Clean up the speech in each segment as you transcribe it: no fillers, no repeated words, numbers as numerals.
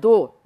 2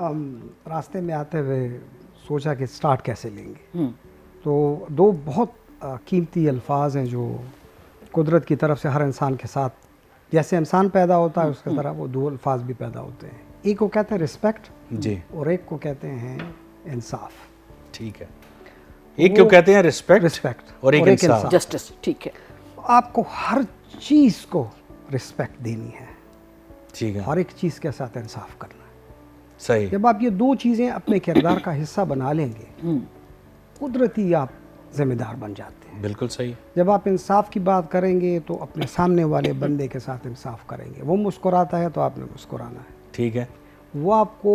راستے میں آتے ہوئے سوچا کہ سٹارٹ کیسے لیں گے. تو دو بہت قیمتی الفاظ ہیں جو قدرت کی طرف سے ہر انسان کے ساتھ جیسے انسان پیدا ہوتا ہے اس کی طرح وہ دو الفاظ بھی پیدا ہوتے ہیں. ایک کو کہتے ہیں رسپیکٹ جی, اور ایک کو کہتے ہیں انصاف. ٹھیک ہے. ایک کو کہتے ہیں رسپیکٹ اور ایک انصاف. جسٹس. ٹھیک ہے. آپ کو ہر چیز کو رسپیکٹ دینی ہے, ٹھیک ہے, ہر ایک چیز کے ساتھ انصاف کرنا ہے. صحیح. جب آپ یہ دو چیزیں اپنے کردار کا حصہ بنا لیں گے قدرتی آپ ذمہ دار بن جاتے ہیں. بالکل صحیح. جب آپ انصاف کی بات کریں گے تو اپنے سامنے والے بندے کے ساتھ انصاف کریں گے. وہ مسکراتا ہے تو آپ نے مسکرانا ہے. ٹھیک ہے. وہ آپ کو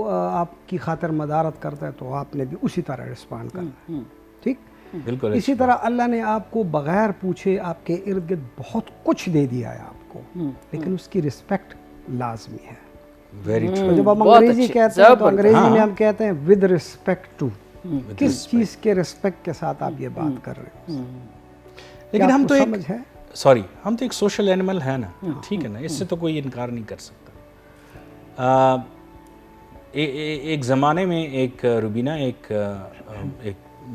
آپ کی خاطر مدارت کرتا ہے تو آپ نے بھی اسی طرح رسپانڈ کرنا ہے. ٹھیک. بالکل. اسی طرح اللہ نے آپ کو بغیر پوچھے آپ کے ارد گرد بہت کچھ دے دیا ہے آپ کو, لیکن اس کی رسپیکٹ لازمی ہے. Very true. جب ہم انگریزی کہتے ہیں تو انگریزی میں ہم کہتے ہیں ود رسپیکٹ ٹو, کس چیز کے رسپیکٹ کے ساتھ آپ یہ بات کر رہے ہیں. لیکن ہم تو سمجھ ہے, سوری, ہم تو ایک سوشل اینیمل ہے نا, ٹھیک ہے نا, اس سے تو کوئی انکار نہیں کر سکتا. ایک زمانے میں ایک روبینہ ایک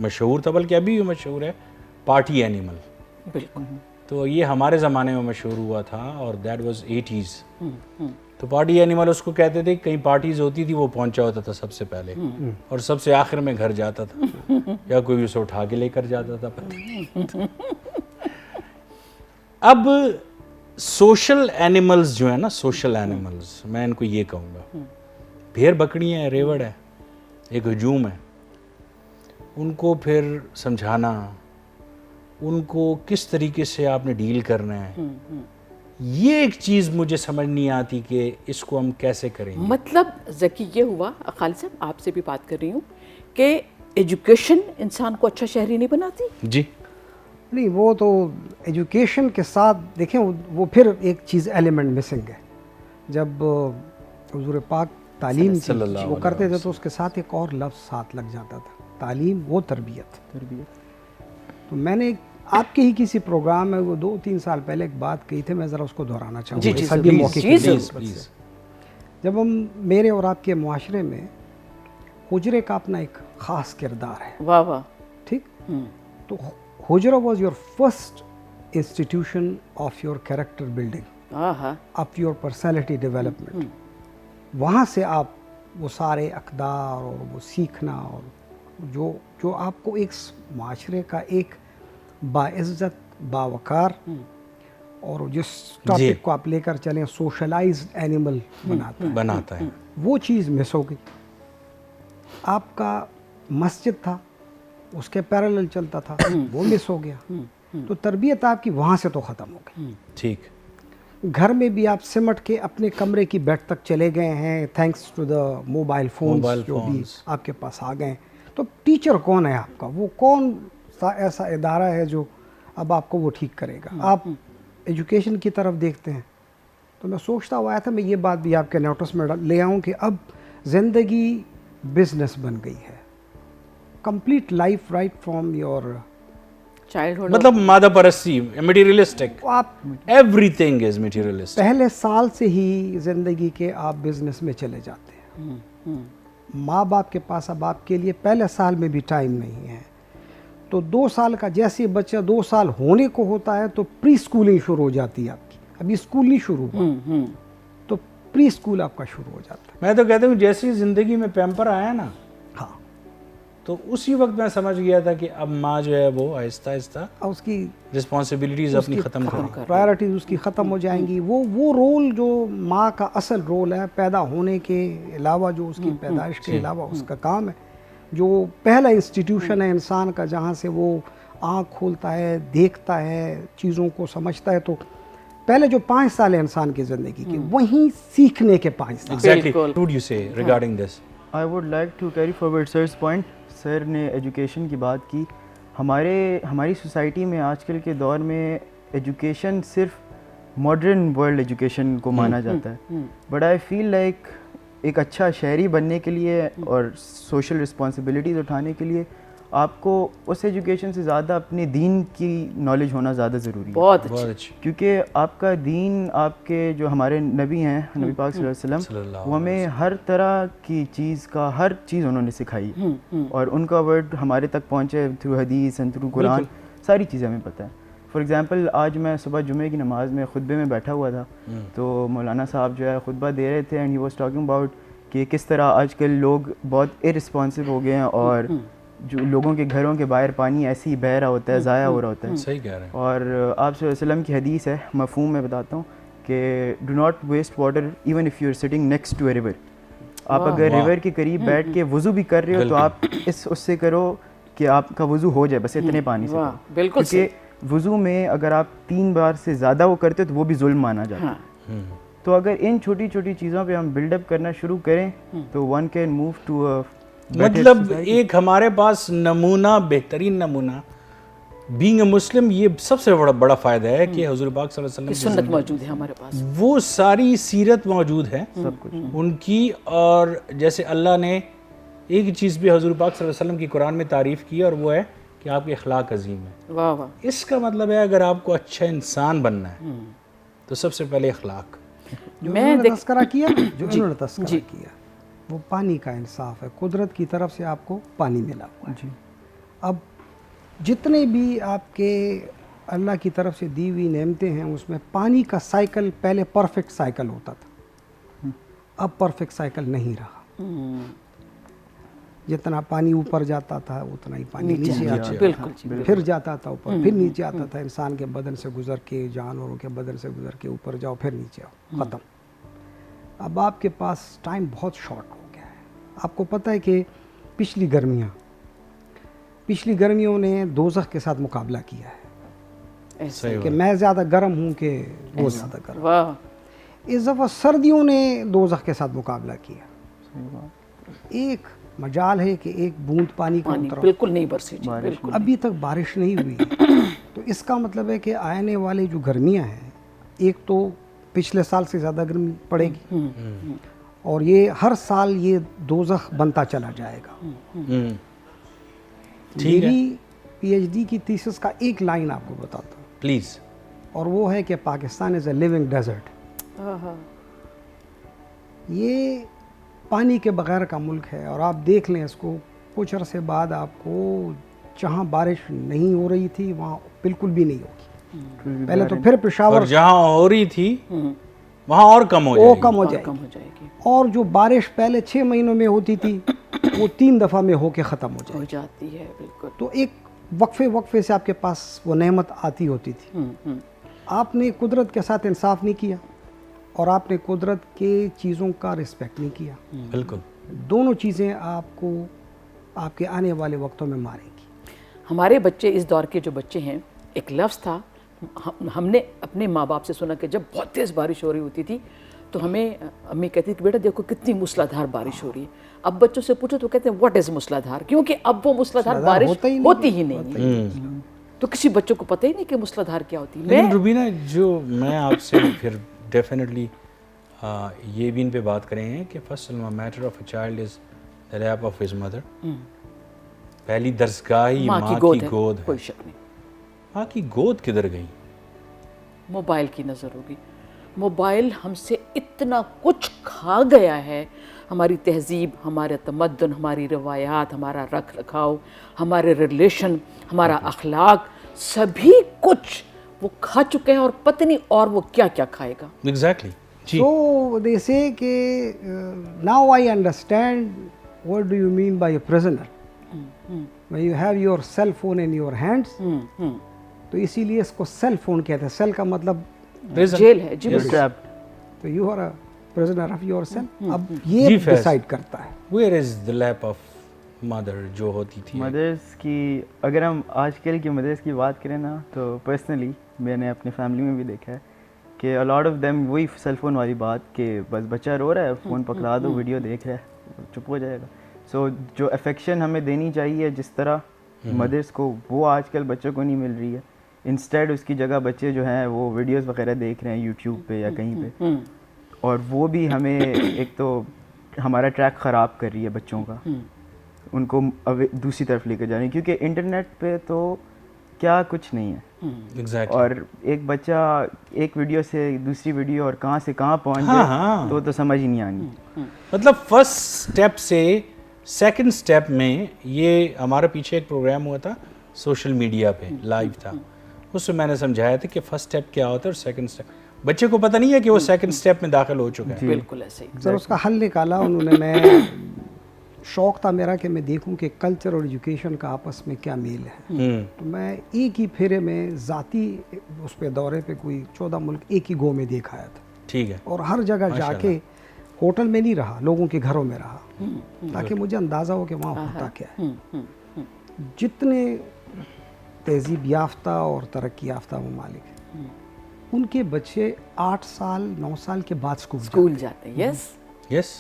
مشہور تھا, بلکہ ابھی بھی مشہور ہے, پارٹی اینیمل. بالکل. تو یہ ہمارے زمانے میں مشہور ہوا تھا اور دیٹ واز 80s. تو پارٹی اینیمل اس کو کہتے تھے. کئی پارٹیز ہوتی تھی وہ پہنچا ہوتا تھا سب سے پہلے اور سب سے آخر میں گھر جاتا تھا یا کوئی اسے اٹھا کے لے کر جاتا تھا. اب سوشل اینیملز جو ہیں نا, سوشل اینیملز, میں ان کو یہ کہوں گا, بھیڑ بکریاں ہیں, ریوڑ ہے, ایک ہجوم ہے, ان کو پھر سمجھانا, ان کو کس طریقے سے آپ نے ڈیل کرنا ہے, یہ ایک چیز مجھے سمجھ نہیں آتی کہ اس کو ہم کیسے کریں گے. مطلب ذکی یہ ہوا, خالد صاحب آپ سے بھی بات کر رہی ہوں, کہ ایجوکیشن انسان کو اچھا شہری نہیں بناتی. جی نہیں, وہ تو ایجوکیشن کے ساتھ دیکھیں وہ پھر ایک چیز ایلیمنٹ مسنگ ہے. جب حضور پاک تعلیم وہ کرتے تھے تو اس کے ساتھ ایک اور لفظ ساتھ لگ جاتا تھا, تعلیم و تربیت. تو میں نے آپ کے ہی کسی پروگرام میں وہ 2-3 سال پہلے ایک بات کہی تھی, میں ذرا اس کو دہرانا چاہوں گا. جی جی, جب ہم میرے اور آپ کے معاشرے میں حجرے کا اپنا ایک خاص کردار ہے. واہ واہ. ٹھیک. تو hujra was your first institution of your character building, of your personality development. وہاں سے آپ وہ سارے اقدار اور وہ سیکھنا اور جو آپ کو ایک معاشرے کا ایک باعزت, باوقار اور جس ٹاپک کو آپ لے کر چلیں سوشلائزڈ اینیمل بناتا ہے, وہ چیز مس ہو گئی. آپ کا مسجد تھا, اس کے پیرالل چلتا تھا, وہ مس ہو گیا. تو تربیت آپ کی وہاں سے تو ختم ہو گئی. ٹھیک. گھر میں بھی آپ سمٹ کے اپنے کمرے کی بیڈ تک چلے گئے ہیں thanks to the mobile phones جو بھی آپ کے پاس آ گئے. تو ٹیچر کون ہے آپ کا, وہ کون سا ایسا ادارہ ہے جو اب آپ کو وہ ٹھیک کرے گا. آپ ایجوکیشن کی طرف دیکھتے ہیں تو میں سوچتا ہوا تھا میں یہ بات بھی آپ کے نوٹس میں لے آؤں کہ اب زندگی بزنس بن گئی ہے. Complete life right from your childhood, مطلب مادہ پرستی, materialistic, every thing is materialistic. پہلے سال سے ہی زندگی کے آپ بزنس میں چلے جاتے ہیں. ماں باپ کے پاس اب آپ کے لیے پہلے سال میں بھی ٹائم نہیں ہے. تو 2 سال کا جیسے بچہ 2 سال ہونے کو ہوتا ہے تو پری اسکولنگ شروع ہو جاتی ہے آپ کی. ابھی اسکول نہیں شروع ہوا تو پری اسکول آپ کا شروع ہو جاتا ہے. میں تو کہتا ہوں جیسی زندگی میں پیمپر آیا نا, ہاں, تو اسی وقت میں سمجھ گیا تھا کہ اب ماں جو ہے وہ آہستہ آہستہ اس کی رسپانسبلٹیز اپنی ختم کر, پرائرٹیز اس کی ختم ہو جائیں گی. وہ رول جو ماں کا اصل رول ہے, پیدا ہونے کے علاوہ جو اس کی پیدائش کے علاوہ اس کا کام ہے, جو پہلا انسٹیٹیوشن ہے انسان کا جہاں سے وہ آنکھ کھولتا ہے, دیکھتا ہے, چیزوں کو سمجھتا ہے. تو پہلے جو 5 سال ہے انسان کی زندگی کے, وہیں سیکھنے کے 5 سال. Exactly. What would you say regarding this? I would like to carry forward sir's point. سر نے ایجوکیشن کی بات کی. ہماری سوسائٹی میں آج کل کے دور میں ایجوکیشن صرف ماڈرن ورلڈ ایجوکیشن کو مانا جاتا ہے, بٹ آئی فیل لائک ایک اچھا شہری بننے کے لیے اور سوشل رسپانسبلٹیز اٹھانے کے لیے آپ کو اس ایجوکیشن سے زیادہ اپنے دین کی نالج ہونا زیادہ ضروری ہے. بہت اچھا. اچھی. کیونکہ آپ کا دین, آپ کے جو ہمارے نبی ہیں, نبی پاک صلی اللہ علیہ وسلم, وہ ہمیں ہر طرح کی چیز کا, ہر چیز انہوں نے سکھائی ہے, اور ان کا ورڈ ہمارے تک پہنچے تھرو حدیث اینڈ تھرو قرآن, ساری چیزیں ہمیں پتہ ہیں. فار ایگزامپل آج میں صبح جمعے کی نماز میں خطبے میں بیٹھا ہوا تھا, تو مولانا صاحب جو ہے خطبہ دے رہے تھے, and he was talking about کہ کس طرح آج کل لوگ بہت ارسپانسو ہو گئے ہیں, اور جو لوگوں کے گھروں کے باہر پانی ایسے ہی بہہ رہا ہوتا ہے, ضائع ہو رہا ہوتا ہے. صحیح کہہ رہے ہیں. اور آپ صلی اللہ علیہ وسلم کی حدیث ہے, مفہوم میں بتاتا ہوں کہ do not waste water even if you are sitting next to a river. آپ اگر ریور کے قریب بیٹھ کے وضو بھی کر رہے ہو تو آپ اس سے کرو کہ آپ کا وضو ہو جائے, بس اتنے پانی سے. بالکل. کیونکہ وضو میں اگر آپ 3 بار سے زیادہ وہ کرتے ہو تو وہ بھی ظلم مانا جاتا ہے. تو اگر ان چھوٹی چھوٹی چیزوں پہ ہم بلڈ اپ کرنا شروع کریں تو ون کین موو ٹو مطلب ایک ہمارے پاس نمونہ, بہترین نمونہ بینگ اے مسلم, یہ سب سے بڑا فائدہ ہے کہ حضور پاک صلی اللہ علیہ وسلم سنت موجود ہے ہمارے پاس, وہ ساری سیرت موجود ہے سب کچھ ان کی. اور جیسے اللہ نے ایک چیز بھی حضور پاک صلی اللہ علیہ وسلم کی قرآن میں تعریف کی, اور وہ ہے کہ آپ کے اخلاق عظیم ہیں. واہ واہ. اس کا مطلب ہے اگر آپ کو اچھا انسان بننا ہے تو سب سے پہلے اخلاق. جو انہوں نے تذکرہ کیا, جو انہوں نے تذکرہ کیا وہ پانی کا انصاف ہے. قدرت کی طرف سے آپ کو پانی ملا ہوا ہے. اب جتنے بھی آپ کے اللہ کی طرف سے دی ہوئی نعمتیں ہیں اس میں پانی کا سائیکل پہلے پرفیکٹ سائیکل ہوتا تھا, اب پرفیکٹ سائیکل نہیں رہا. جتنا پانی اوپر جاتا تھا اتنا ہی پانی نیچے آتا تھا, بالکل پھر جاتا تھا اوپر, پھر نیچے آتا تھا. انسان کے بدن سے گزر کے, جانوروں کے بدن سے گزر کے اوپر جاؤ, پھر نیچے آؤ, ختم. اب آپ کے پاس ٹائم بہت شارٹ ہو گیا ہے. آپ کو پتہ ہے کہ پچھلی گرمیوں نے دوزخ کے ساتھ مقابلہ کیا ہے کہ میں زیادہ گرم ہوں کہ وہ زیادہ گرم. اس دفعہ سردیوں نے دوزخ کے ساتھ مقابلہ کیا. ایک مجال ہے کہ ایک بوند پانی کا اترا, بالکل نہیں برسی, ابھی تک بارش نہیں ہوئی. تو اس کا مطلب ہے کہ آنے والی جو گرمیاں ہیں, ایک تو پچھلے سال سے زیادہ گرمی پڑے گی, اور یہ ہر سال یہ دوزخ بنتا چلا جائے گا. میری پی ایچ ڈی کی تھیسس کا ایک لائن آپ کو بتاتا ہوں پلیز, اور وہ ہے کہ پاکستان از اے لیونگ ڈیزرٹ. یہ پانی کے بغیر کا ملک ہے, اور آپ دیکھ لیں اس کو, کچھ عرصے بعد آپ کو جہاں بارش نہیں ہو رہی تھی وہاں بالکل بھی نہیں ہوگی. پہلے تو پھر پشاور, اور جہاں ہو رہی تھی وہاں اور کم ہو جائے گی, اور جو بارش پہلے 6 مہینوں میں ہوتی تھی وہ 3 دفعہ میں ہو کے ختم ہو جاتی ہے. بالکل. تو ایک وقفے سے آپ کے پاس وہ نعمت آتی ہوتی تھی. آپ نے قدرت کے ساتھ انصاف نہیں کیا, اور آپ نے قدرت کے چیزوں کا رسپیکٹ نہیں کیا. بالکل. دونوں چیزیں آپ کو آپ کے آنے والے وقتوں میں ماریں گی. ہمارے بچے, اس دور کے جو بچے ہیں, ایک لفظ تھا ہم نے اپنے ماں باپ سے سنا کہ جب بہت تیز بارش ہو رہی ہوتی تھی تو ہمیں امی کہتی کہ بیٹا دیکھو کتنی موسلادھار بارش ہو رہی ہے. اب بچوں سے پوچھو تو کہتے ہیں واٹ از موسلادھار, کیونکہ اب وہ موسلادھار بارش ہوتی ہی نہیں. تو کسی بچوں کو پتہ ہی نہیں کہ موسلادھار کیا ہوتی ہے. لیکن روبینہ, جو میں آپ سے پھر ڈیفینیٹلی یہ بھی ان پہ بات کریں ہیں کہ first matter of a child is the lap of his mother. پہلی درسگاہ ہی ماں کی گود ہے. کوئی شک نہیں. ماں کی گود کدھر گئی؟ موبائل کی نظر ہوگی. موبائل ہم سے اتنا کچھ کھا گیا ہے, ہماری تہذیب, ہمارا تمدن, ہماری روایات, ہمارا رکھ رکھاؤ, ہمارے ریلیشن, ہمارا اخلاق, سبھی کچھ وہ کھا چکے ہیں, اور پتہ نہیں اور وہ کیا کیا کھائے گا. ایگزیکٹلی. So they say کہ now I understand what do you mean by a prisoner. When you have your cell phone in your hands, تو اسی لیے اس کو سیل فون کہتے ہیں. سیل کا مطلب جیل ہے. جی تو you are a prisoner of your cell. اب یہ ڈیسائیڈ کرتا ہے where is the lap of mother جو ہوتی تھی. مدرس کی, اگر ہم آج کل کی مدرس کی بات کریں نا, تو پرسنلی میں نے اپنی فیملی میں بھی دیکھا ہے کہ a lot of them وہی سیل فون والی بات کہ بس بچہ رو رہا ہے, فون پکڑا دو, ویڈیو دیکھ رہا ہے, چپ ہو جائے گا. سو جو افیکشن ہمیں دینی چاہیے جس طرح مدرس کو, وہ آج کل بچوں کو نہیں مل رہی ہے. انسٹیڈ اس کی جگہ بچے جو ہیں وہ ویڈیوز وغیرہ دیکھ رہے ہیں یوٹیوب پہ یا کہیں پہ, اور وہ بھی ہمیں ایک تو ہمارا ٹریک خراب کر رہی ہے بچوں کا. ان کو دوسری طرف لے کر جانے, کیونکہ انٹرنیٹ پہ تو کیا کچھ نہیں ہے. ایگزیکٹلی. اور ایک بچہ ایک ویڈیو سے دوسری ویڈیو اور کہاں سے کہاں پہنچ جائے تو سمجھ ہی نہیں آنی. مطلب فرسٹ اسٹیپ سے سیکنڈ اسٹیپ میں, یہ ہمارا پیچھے ایک پروگرام ہوا تھا سوشل میڈیا پہ, لائیو تھا, اس میں نے سمجھایا تھا کہ فرسٹ اسٹیپ کیا ہوتا ہے اور سیکنڈ اسٹیپ. بچے کو پتہ نہیں ہے کہ وہ سیکنڈ اسٹیپ میں داخل ہو چکا ہے. بالکل ایسے ہی. سر اس کا حل نکالا انہوں نے. میں شوق تھا میرا کہ میں دیکھوں کہ کلچر اور ایجوکیشن کا آپس میں کیا میل ہے. تو میں ایک ہی پھیرے میں ذاتی اس پہ دورے پہ کوئی 14 ملک ایک ہی گو میں دیکھ آیا تھا. ٹھیک ہے. اور ہر جگہ جا کے ہوٹل میں نہیں رہا, لوگوں کے گھروں میں رہا, تاکہ مجھے اندازہ ہو کہ وہاں ہوتا کیا ہے. جتنے تہذیب یافتہ اور ترقی یافتہ ممالک ہیں ان کے بچے 8 سال 9 سال کے بعد اسکول جاتے ہیں. یس.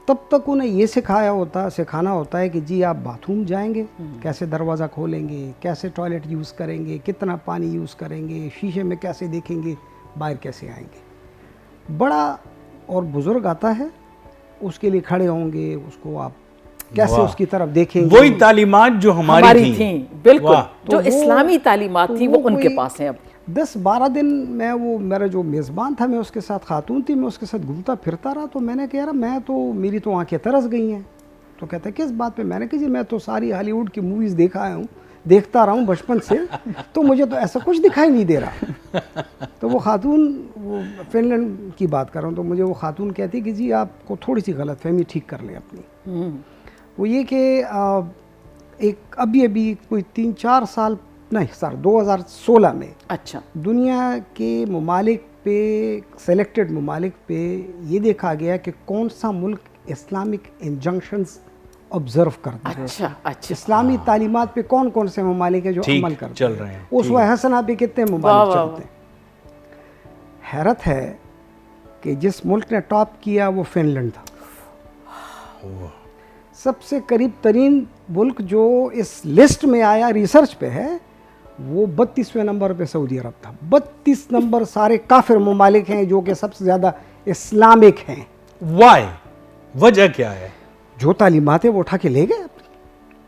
تب تک انہیں یہ سکھانا ہوتا ہے کہ جی آپ باتھ روم جائیں گے, کیسے دروازہ کھولیں گے, کیسے ٹوائلٹ یوز کریں گے, کتنا پانی یوز کریں گے, شیشے میں کیسے دیکھیں گے, باہر کیسے آئیں گے. بڑا اور بزرگ آتا ہے, اس کے لیے کھڑے ہوں گے, اس کو آپ کیسے اس کی طرف دیکھیں گے. وہی تعلیمات جو ہماری تھیں. بالکل جو اسلامی تعلیمات تھی وہ ان کے پاس ہیں. اب 10-12 دن میں, وہ میرا جو میزبان تھا, میں اس کے ساتھ خاتون تھی, میں اس کے ساتھ گھومتا پھرتا رہا. تو میں نے کہا یار میری تو آنکھیں ترس گئی ہیں. تو کہتے ہیں کس بات پہ؟ میں نے کہا جی میں تو ساری ہالی ووڈ کی موویز دیکھتا رہا ہوں بچپن سے, تو مجھے تو ایسا کچھ دکھائی نہیں دے رہا. تو وہ خاتون, وہ فن لینڈ کی بات کر رہا ہوں, تو مجھے وہ خاتون کہتی کہ جی آپ کو تھوڑی سی غلط فہمی ٹھیک کر لیں اپنی. وہ یہ کہ ایک ابھی کوئی 3-4 سال نہیں سر 2016 میں اچھا دنیا کے ممالک پہ, سلیکٹڈ ممالک پہ یہ دیکھا گیا کہ کون سا ملک اسلامک انجنکشنز آبزرو کرتا ہے. اچھا اسلامی تعلیمات پہ کون کون سے ممالک ہیں جو عمل کرتے چل رہے ہیں. اسوہ حسنہ پہ کتنے ممالک چلتے ہیں. حیرت ہے کہ جس ملک نے ٹاپ کیا وہ فن لینڈ تھا. سب سے قریب ترین ملک جو اس لسٹ میں آیا ریسرچ پہ ہے وہ 32ویں نمبر پہ سعودی عرب تھا. 32 نمبر سارے کافر ممالک ہیں جو کہ سب سے زیادہ اسلامک ہیں. وائی؟ وجہ کیا ہے؟ جو تعلیمات ہے وہ اٹھا کے لے گئے,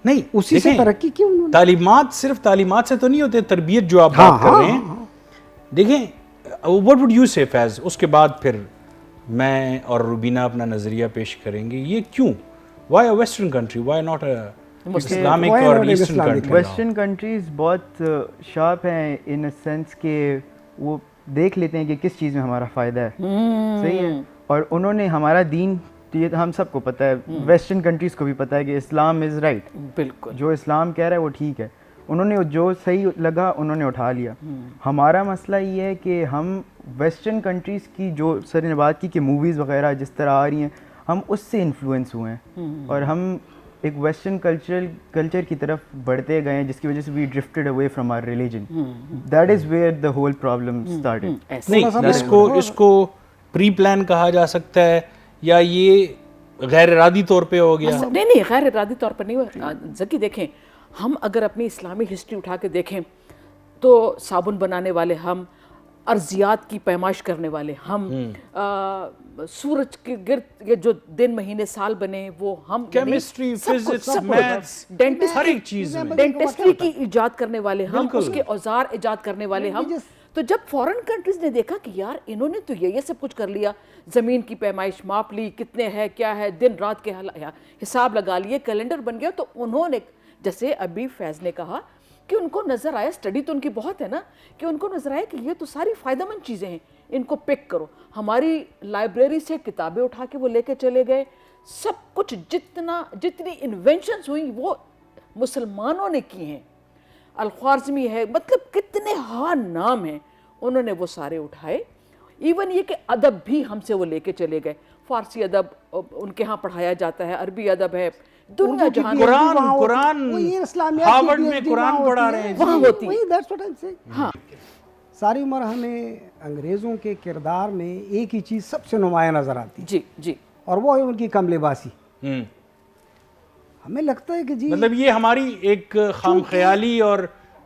نہیں اسی سے ترقی کی انہوں نے. تعلیمات صرف تعلیمات سے تو نہیں ہوتے, تربیت جو آپ بات کر رہے ہیں. دیکھیں what would you say فیض, اس کے بعد پھر میں اور روبینہ اپنا نظریہ پیش کریں گے. یہ کیوں؟ why a western country, why not a Islamic or Eastern country? Western countries بہت شارپ ہیں ان اے سینس کہ وہ دیکھ لیتے ہیں کہ کس چیز میں ہمارا فائدہ ہے. صحیح ہے. اور انہوں نے ہمارا دین, یہ ہم سب کو پتہ ہے, ویسٹرن کنٹریز کو بھی پتہ ہے کہ اسلام از رائٹ. بالکل جو اسلام کہہ رہا ہے وہ ٹھیک ہے. انہوں نے جو صحیح لگا انہوں نے اٹھا لیا. ہمارا مسئلہ یہ ہے کہ ہم ویسٹرن کنٹریز کی جو سر نے بات کی کہ موویز وغیرہ جس طرح آ رہی ہیں, ہم اس سے انفلوئنس ہوئے ہیں اور ہم ایک ویسٹرن کلچر کی طرف بڑھتے گئے ہیں, جس کی وجہ سے we drifted away from our religion. That is where the whole problem started. نہیں, اس کو پری پلان کہا جا سکتا ہے یا یہ غیر ارادی طور پہ ہو گیا؟ نہیں غیر ارادی طور پر نہیں ہوا. ذکی دیکھیں, ہم اگر اپنی اسلامی ہسٹری اٹھا کے دیکھیں تو صابن بنانے والے ہم, ارضیات کی پیمائش کرنے والے ہم, سورج کے گرد یہ جو دن مہینے سال بنے وہ ہم, کیمسٹری, فزکس, میتھس, ہر ایک چیز میں ڈینٹسٹری کی ایجاد کرنے والے ہم, اس کے اوزار ایجاد کرنے والے ہم. تو جب فورن کنٹریز نے دیکھا کہ یار انہوں نے تو یہ سب کچھ کر لیا, زمین کی پیمائش ماپ لی, کتنے ہے کیا ہے, دن رات کے حساب لگا لیے, کیلنڈر بن گیا, تو انہوں نے جیسے ابھی فیض نے کہا کہ ان کو نظر آیا, اسٹڈی تو ان کی بہت ہے نا, کہ ان کو نظر آیا کہ یہ تو ساری فائدہ مند چیزیں ہیں, ان کو پک کرو. ہماری لائبریری سے کتابیں اٹھا کے وہ لے کے چلے گئے. سب کچھ جتنی انوینشنز ہوئی وہ مسلمانوں نے کی ہیں. الخوارزمی ہے, مطلب کتنے ہاں نام ہیں, انہوں نے وہ سارے اٹھائے. ایون یہ کہ ادب بھی ہم سے وہ لے کے چلے گئے. فارسی ادب ان کے ہاں پڑھایا جاتا ہے, عربی ادب ہے, دنیا جہاں قرآن ہارورڈ میں قرآن پڑھا رہے ہیں, وہاں ہوتی ہے. ہاں, ساری عمر ہمیں انگریزوں کے کردار میں ایک ہی چیز سب سے نمایاں نظر آتی ہے, جی جی, اور وہ ہے ان کی کم لباسی. ہمیں لگتا ہے کہ جی مطلب یہ ہماری ایک خام خیالی اور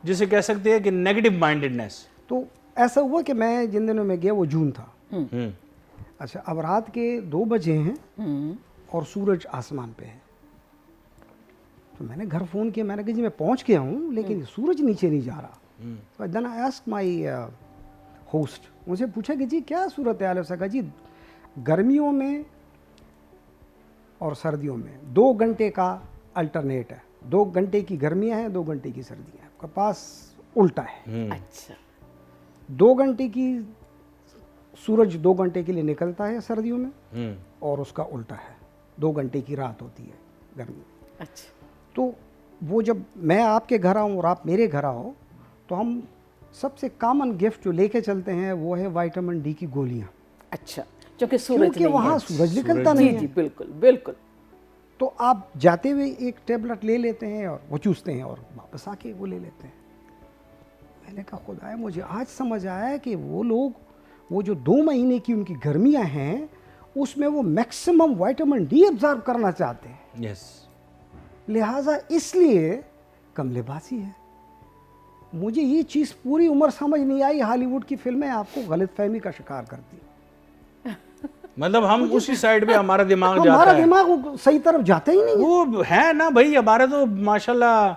جسے کہہ سکتے ہیں کہ نیگیٹو مائنڈڈنس. تو ایسا ہوا کہ میں جن دنوں میں گیا وہ جون تھا. اچھا, اب رات کے 2 بجے ہیں اور سورج آسمان پہ ہے. تو میں نے گھر فون کیا, میں نے کہا جی میں پہنچ گیا ہوں لیکن سورج نیچے نہیں جا رہا. دین آئی آسکڈ مائی ہوسٹ, مجھے پوچھا کہ جی کیا صورت حال ہے. اس نے کہا جی گرمیوں میں اور سردیوں میں 2 گھنٹے کا الٹرنیٹ ہے, 2 گھنٹے کی گرمیاں ہیں, 2 گھنٹے کی سردیاں ہیں, آپ کے پاس الٹا ہے. اچھا 2 گھنٹے کی سورج 2 گھنٹے کے لیے نکلتا ہے سردیوں میں اور اس کا الٹا ہے, 2 گھنٹے کی رات ہوتی ہے گرمی میں. اچھا تو وہ جب میں آپ کے گھر آؤں اور آپ میرے گھر آؤ تو ہم سب سے کامن گفٹ جو لے کے چلتے ہیں وہ ہے وائٹامن ڈی کی گولیاں. اچھا کیونکہ سورج کیونکہ وہاں سورج نکلتا جی نہیں جی ہے. بالکل بالکل. تو آپ جاتے ہوئے ایک ٹیبلٹ لے لیتے ہیں اور وہ چوستے ہیں اور واپس آ کے وہ لے لیتے ہیں. میں نے کہا خدایا مجھے آج سمجھ آیا کہ وہ لوگ وہ جو 2 مہینے کی ان کی گرمیاں ہیں اس میں وہ میکسیمم وائٹامن ڈی ابزارو کرنا چاہتے ہیں. یس لہٰذا اس لیے کم لباسی ہے. مجھے یہ چیز پوری عمر سمجھ نہیں آئی. ہالی ووڈ کی فلمیں آپ کو غلط فہمی کا شکار کرتی ہیں. مطلب ہم اسی سائڈ پہ ہمارا دماغ جاتا ہمارا ہے, دماغ صحیح طرف جاتا ہی نہیں. وہ ہے نا بھائی ہمارا تو ماشاءاللہ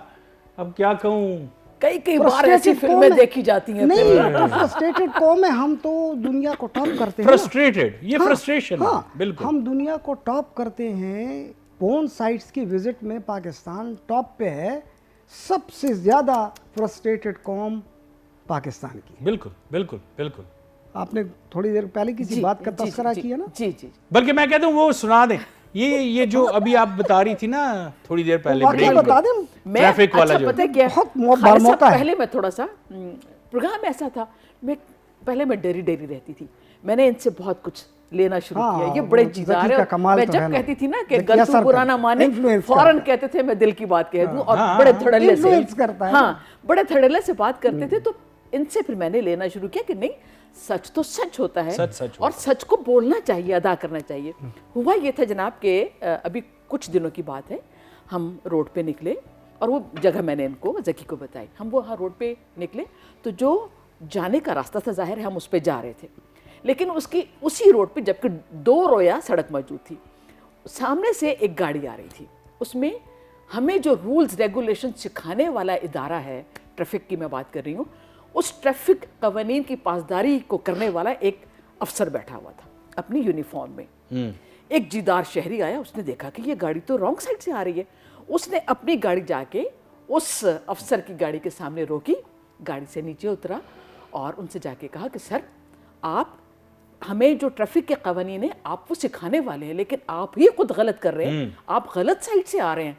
اب کیا کہوں, کئی بار ایسی فلمیں دیکھی جاتی ہیں. نہیں فرسٹریٹڈ قوم ہے ہم, تو دنیا کو ٹاپ کرتے ہیں. فرسٹریٹڈ, یہ فرسٹریشن ہے بالکل. ہم دنیا کو ٹاپ کرتے ہیں. پون سائٹس کی وزٹ میں پاکستان ٹاپ پہ ہے. سب سے زیادہ فرسٹریٹڈ قوم پاکستان کی. بالکل بالکل بالکل. آپ نے تھوڑی دیر پہلے کسی بات کا تذکرہ کیا نا. جی جی بلکہ میں کہتا ہوں وہ سنا دیں, یہ جو ابھی آپ بتا رہی تھی نا تھوڑی دیر پہلے بتا دیں. ٹریفک والا جو پتہ ہے کیا بہت بار موقع ہے. پہلے میں تھوڑا سا پروگرام ایسا تھا, پہلے میں ڈری رہتی تھی. میں نے ان سے بہت کچھ لینا شروع کیا. یہ بڑے چیزار ہیں. میں جب کہتی تھی نا کہ گلتو برا نہ مانے, فوراً کہتے تھے میں دل کی بات کہہ دوں, اور بڑے دھڑلے سے بڑے دھڑلے سے بات کرتے تھے. تو ان سے پھر میں نے لینا شروع کیا کہ نہیں سچ تو سچ ہوتا ہے اور سچ کو بولنا چاہیے, ادا کرنا چاہیے. ہوا یہ تھا جناب کہ ابھی کچھ دنوں کی بات ہے, ہم روڈ پہ نکلے اور وہ جگہ میں نے ان کو ذکی کو بتائی. ہم وہاں روڈ پہ نکلے تو جو جانے کا راستہ تھا ظاہر ہے ہم اس پہ جا رہے تھے, لیکن اسی روڈ پہ جبکہ 2 رویا سڑک موجود تھی, سامنے سے ایک گاڑی آ رہی تھی. اس میں ہمیں جو رولز ریگولیشن سکھانے والا ادارہ ہے, ٹریفک کی میں بات کر رہی ہوں, اس ٹریفک قوانین کی پاسداری کو کرنے والا ایک افسر بیٹھا ہوا تھا اپنی یونیفارم میں. ایک جیدار شہری آیا, اس نے دیکھا کہ یہ گاڑی تو رانگ سائڈ سے آ رہی ہے. اس نے اپنی گاڑی جا کے اس افسر کی گاڑی کے سامنے روکی, گاڑی سے نیچے اترا اور ان سے جا کے کہا کہ سر آپ ہمیں جو ٹریفک کے قوانین ہیں آپ وہ سکھانے والے ہیں, لیکن آپ ہی خود غلط کر رہے ہیں, آپ غلط سائڈ سے آ رہے ہیں.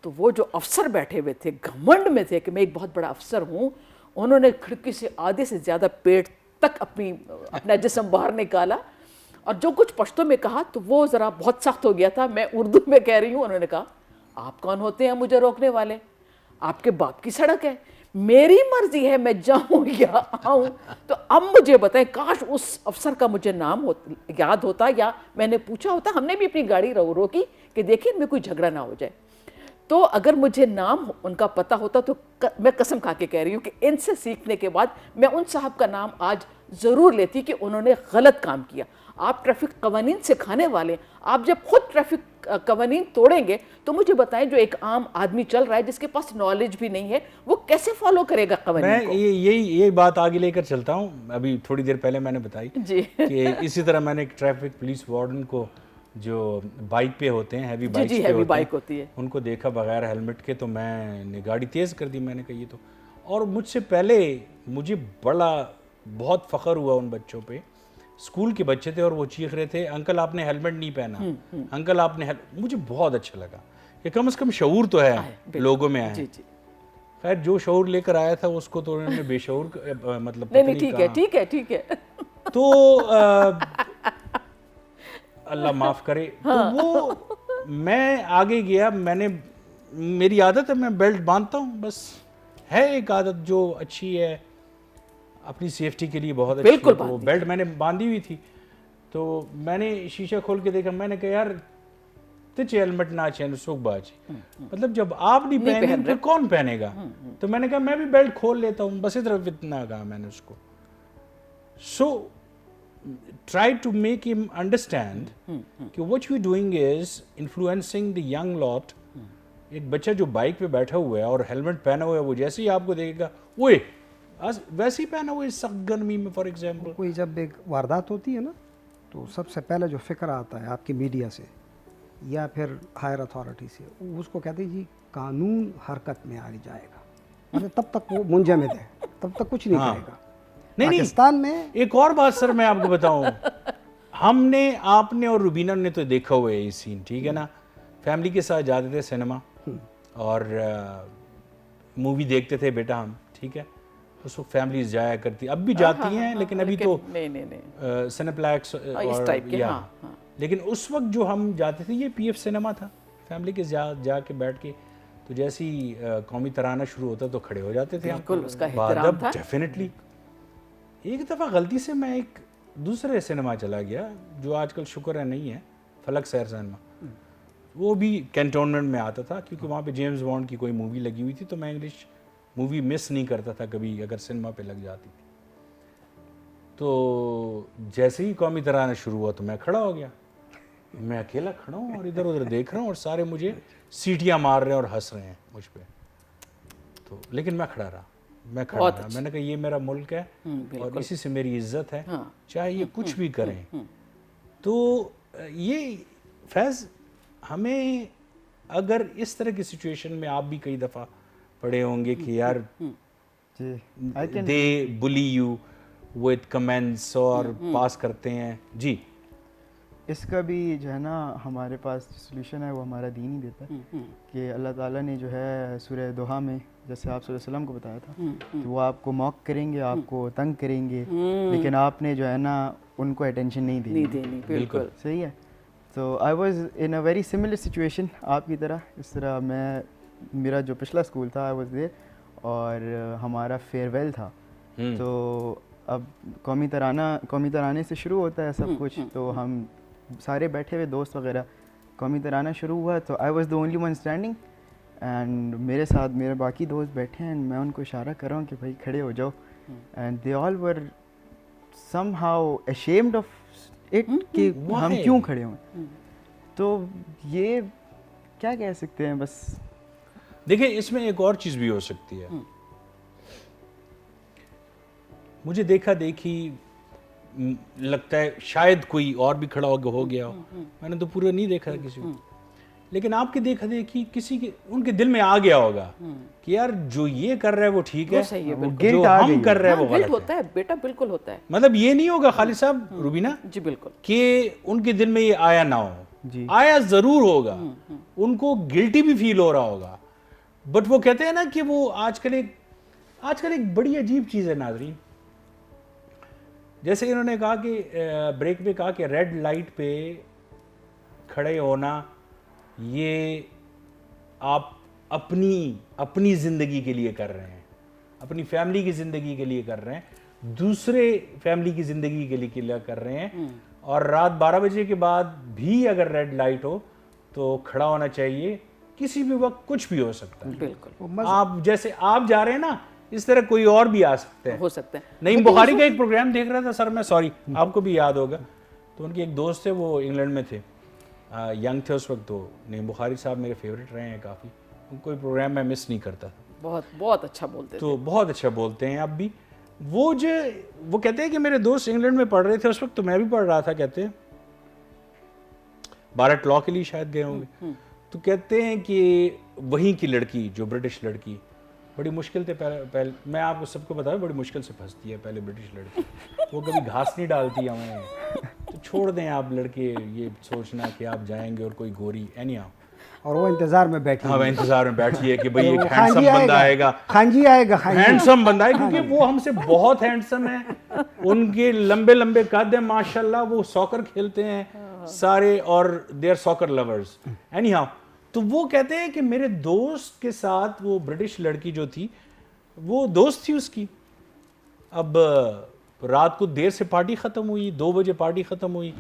تو وہ جو افسر بیٹھے ہوئے تھے گھمنڈ میں تھے کہ میں ایک بہت بڑا افسر ہوں, انہوں نے کھڑکی سے آدھے سے زیادہ پیٹ تک اپنا جسم باہر نکالا اور جو کچھ پشتوں میں کہا تو وہ ذرا بہت سخت ہو گیا تھا. میں اردو میں کہہ رہی ہوں. انہوں نے کہا آپ کون ہوتے ہیں مجھے روکنے والے, آپ کے باپ کی سڑک ہے, میری مرضی ہے میں جاؤں یا آؤں. تو اب مجھے بتائیں کاش اس افسر کا مجھے نام یاد ہوتا یا میں نے پوچھا ہوتا. ہم نے بھی اپنی گاڑی روکی کہ دیکھیں ان میں کوئی جھگڑا نہ ہو جائے. تو اگر مجھے نام ان کا پتہ ہوتا تو میں قسم کھا کے کہہ رہی ہوں کہ ان سے سیکھنے کے بعد میں ان صاحب کا نام آج ضرور لیتی کہ انہوں نے غلط کام کیا. آپ ٹریفک قوانین سکھانے والے, آپ جب خود ٹریفک قوانین توڑیں گے تو مجھے بتائیں جو ایک عام آدمی چل رہا ہے جس کے پاس نالج بھی نہیں ہے وہ کیسے فالو کرے گا قوانین کو. میں یہی بات آگے لے کر چلتا ہوں. ابھی تھوڑی دیر پہلے میں نے بتائی کہ اسی طرح میں نے ایک ٹریفک پولیس وارڈن کو جو بائک پہ ہوتے ہیں, ہیوی بائک ہوتی ہے, ان کو دیکھا بغیر ہیلمٹ کے, تو میں نے گاڑی تیز کر دی. میں نے کہا یہ تو, اور مجھ سے پہلے مجھے بہت فخر ہوا ان بچوں پہ. اسکول کے بچے تھے اور وہ چیخ رہے تھے انکل آپ نے ہیلمٹ نہیں پہنا, انکل آپ نے. مجھے بہت اچھا لگا کہ کم از کم شعور تو ہے لوگوں میں آیا. خیر جو شعور لے کر آیا تھا اس کو تو انہوں نے بے شعور مطلب ٹھیک ہے تو اللہ معاف کرے. تو وہ میں آگے گیا, میں نے, میری عادت ہے میں بیلٹ باندھتا ہوں, بس ہے ایک عادت جو اچھی ہے اپنی سیفٹی کے لیے بہت اچھی ہے. وہ بیلٹ میں نے باندھی ہوئی تھی تو میں نے شیشہ کھول کے دیکھا, میں نے کہا یار تجھے ہیلمٹ نہ چین سوکھ باج, مطلب جب آپ نہیں پہنے پھر کون پہنے گا. تو میں نے کہا میں بھی بیلٹ کھول لیتا ہوں, بس ادھر اتنا کہا میں نے اس کو. سو try to make him understand that what you're doing is influencing the young lot ایک بچہ جو بائک پہ بیٹھا ہوا ہے اور ہیلمٹ پہنا ہوا ہے وہ جیسے ہی آپ کو دیکھے گا اوئے ویسے ہی پہنا ہوا ہے سخت گرمی میں فار ایگزامپل. کوئی جب ایک واردات ہوتی ہے نا تو سب سے پہلے جو فکر آتا ہے آپ کی میڈیا سے یا پھر ہائر اتھارٹی سے, اس کو کہتے ہیں جی قانون حرکت میں آ جائے گا, مطلب تب تک وہ منجمد ہے, تب تک کچھ نہیں کرے گا. پاکستان میں ایک اور بات سر میں آپ کو بتاؤں, ہم نے آپ نے اور روبینہ نے تو دیکھا ہوا ہے یہ سین, ٹھیک ہے نا, فیملی کے ساتھ جاتے تھے سنیما اور مووی دیکھتے تھے بیٹا ہم, ٹھیک ہے, اس وقت فیملیز جایا کرتی, اب بھی جاتی ہیں لیکن ابھی تو سنیپلیکس اور لیکن اس وقت جو ہم جاتے تھے یہ پی ایف سنیما تھا, فیملی کے جا کے بیٹھ کے, تو جیسے ہی قومی ترانہ شروع ہوتا تو کھڑے ہو جاتے تھے. بالکل اس کا احترام تھا. ڈیفینیٹلی. ایک دفعہ غلطی سے میں ایک دوسرے سنیما چلا گیا جو آج کل شکر ہے نہیں ہے, فلک سیر سنیما, وہ بھی کینٹونمنٹ میں آتا تھا کیونکہ وہاں پہ جیمز بانڈ کی کوئی مووی لگی ہوئی تھی, تو میں انگلش مووی مس نہیں کرتا تھا کبھی اگر سنیما پہ لگ جاتی تھی. تو جیسے ہی قومی ترانہ شروع ہوا تو میں کھڑا ہو گیا, میں اکیلا کھڑا ہوں اور ادھر ادھر دیکھ رہا ہوں اور سارے مجھے سیٹیاں مار رہے ہیں اور ہنس رہے ہیں مجھ پہ, تو لیکن میں کھڑا رہا, میں نے کہا یہ میرا ملک ہے اور اسی سے میری عزت ہے, چاہے یہ کچھ بھی کریں. تو یہ فیض ہمیں اگر اس طرح کی سچویشن میں آپ بھی کئی دفعہ پڑھے ہوں گے کہ یار دے بلی یو وتھ کمنٹس اور پاس کرتے ہیں, جی اس کا بھی جو ہے نا ہمارے پاس سولوشن ہے وہ ہمارا دین ہی دیتا ہے کہ اللہ تعالیٰ نے جو ہے سورہ دوحہ میں جیسے آپ صلی اللہ علیہ وسلم کو بتایا تھا کہ وہ آپ کو موک کریں گے, آپ کو تنگ کریں گے, لیکن آپ نے جو ہے نا ان کو اٹینشن نہیں دینی. بالکل صحیح ہے. تو I was in a very similar situation آپ کی طرح. اس طرح میرا جو پچھلا اسکول تھا آئی واز دیر اور ہمارا فیئر ویل تھا, تو اب قومی ترانے سے شروع ہوتا ہے سب کچھ, تو ہم سارے بیٹھے ہوئے دوست وغیرہ, قومی ترانہ شروع ہوا تو I was the only one standing and میرے ساتھ میرے باقی دوست بیٹھے ہیں اینڈ میں ان کو اشارہ کر رہا ہوں کہ بھائی کھڑے ہو جاؤ, and they all were some how ashamed of it کہ ہم کیوں کھڑے ہوئے. تو یہ کیا کہہ سکتے ہیں, بس دیکھیں اس میں ایک اور چیز بھی ہو سکتی ہے. مجھے دیکھا دیکھی لگتا ہے شاید کوئی اور بھی کھڑا ہو گیا ہو, میں نے تو پورا نہیں دیکھا کسی کو, لیکن آپ کے دیکھا دیکھی کسی کے ان کے دل میں آ گیا ہوگا کہ یار جو یہ کر رہا ہے وہ ٹھیک ہے, جو ہم کر رہے ہیں وہ غلط ہوتا ہے. بیٹا بالکل ہوتا ہے. مطلب یہ نہیں ہوگا خالد صاحب روبینہ, جی بالکل, کہ ان کے دل میں یہ آیا نہ ہو, آیا ضرور ہوگا, ان کو گلٹی بھی فیل ہو رہا ہوگا, بٹ وہ کہتے ہیں نا کہ وہ آج کل ایک بڑی عجیب چیز ہے ناظرین, جیسے انہوں نے کہا کہ بریک میں کہا کہ ریڈ لائٹ پہ کھڑے ہونا یہ آپ اپنی زندگی کے لیے کر رہے ہیں, اپنی فیملی کی زندگی کے لیے کر رہے ہیں, دوسرے فیملی کی زندگی کے لیے کر رہے ہیں, اور رات 12 بجے کے بعد بھی اگر ریڈ لائٹ ہو تو کھڑا ہونا چاہیے, کسی بھی وقت کچھ بھی ہو سکتا ہے. بالکل, آپ جیسے آپ جا رہے ہیں نا اس طرح کوئی اور بھی آ سکتا ہے, ہو سکتا ہے. نعیم بخاری کا ایک پروگرام دیکھ رہا تھا سر میں, سوری آپ کو بھی یاد ہوگا, تو ان کے ایک دوست تھے وہ انگلینڈ میں تھے, ینگ تھے اس وقت, تو نعیم بخاری صاحب میرے فیوریٹ رہے ہیں کافی, ان کوئی پروگرام میں مس نہیں کرتا تھا, بہت اچھا بولتے تو بہت اچھا بولتے ہیں اب بھی. وہ کہتے ہیں کہ میرے دوست انگلینڈ میں پڑھ رہے تھے اس وقت, تو میں بھی پڑھ رہا تھا, کہتے ہیں بارٹ لاء کے لیے شاید گئے ہوں گے, تو کہتے ہیں کہ وہیں کی لڑکی جو برٹش لڑکی بڑی مشکل سے پہلے میں آپ کو سب کو بتاؤں بڑی مشکل سے پھنستی ہے پہلے برٹش لڑکی, وہ کبھی گھاس نہیں ڈالتی ہمیں, تو چھوڑ دیں آپ لڑکے یہ سوچنا کہ آپ جائیں گے اور کوئی گوری اینی آؤ, اور وہ انتظار میں بیٹھی ہاں انتظار میں بیٹھی ہے کہ بھئی ایک ہینڈسم بندہ آئے گا, خانجی آئے گا, ہینڈسم بندہ ہے, کیونکہ وہ ہم سے بہت ہینڈسم ہے, ان کے لمبے لمبے قد ہیں ماشاءاللہ, وہ سوکر کھیلتے ہیں سارے اور they are soccer lovers anyhow. تو وہ کہتے ہیں کہ میرے دوست کے ساتھ وہ برٹش لڑکی جو تھی وہ دوست تھی اس کی, اب رات کو دیر سے پارٹی ختم ہوئی, 2 بجے پارٹی ختم ہوئی,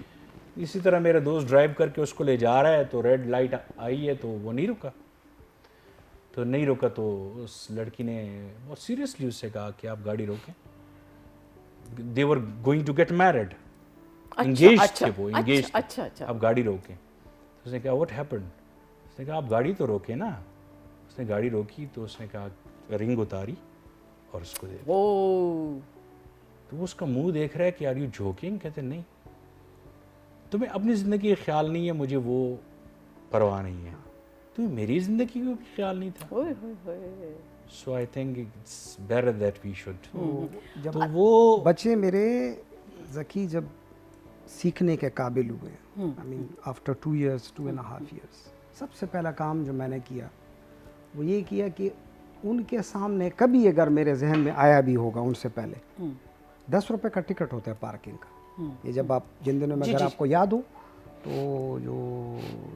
اسی طرح میرا دوست ڈرائیو کر کے اس کو لے جا رہا ہے, تو ریڈ لائٹ آئی ہے تو وہ نہیں رکا, تو اس لڑکی نے بہت سیریسلی اس سے کہا کہ آپ گاڑی روکیں, they were going to get married, engaged تھے وہ, engaged, اب گاڑی روکیں. اس نے کہا what happened, اس نے کہا آپ گاڑی تو روکیں نا, اس نے گاڑی روکی تو اس نے کہا رنگ اتاری اور اس کو دے دی. او تو وہ اس کا منہ دیکھ رہا ہے کہ آر یو جوکنگ. کہتے نہیں تمہیں اپنی زندگی کا خیال نہیں ہے, مجھے وہ پرواہ نہیں ہے. تمہیں میری زندگی کا بھی خیال نہیں تھا. ہوئے ہوئے ہوئے. So I think it's better that we should. جب تو وہ بچے میرے ذکی جب سیکھنے کے قابل ہوئے, آئی مین آفٹر 2 years 2.5 years, سب سے پہلا کام جو میں نے کیا وہ یہ کیا کہ ان کے سامنے کبھی اگر میرے ذہن میں آیا بھی ہوگا ان سے پہلے 10 روپے کا ٹکٹ ہوتا ہے پارکنگ کا. یہ جب آپ جن دنوں میں اگر آپ کو یاد ہو تو جو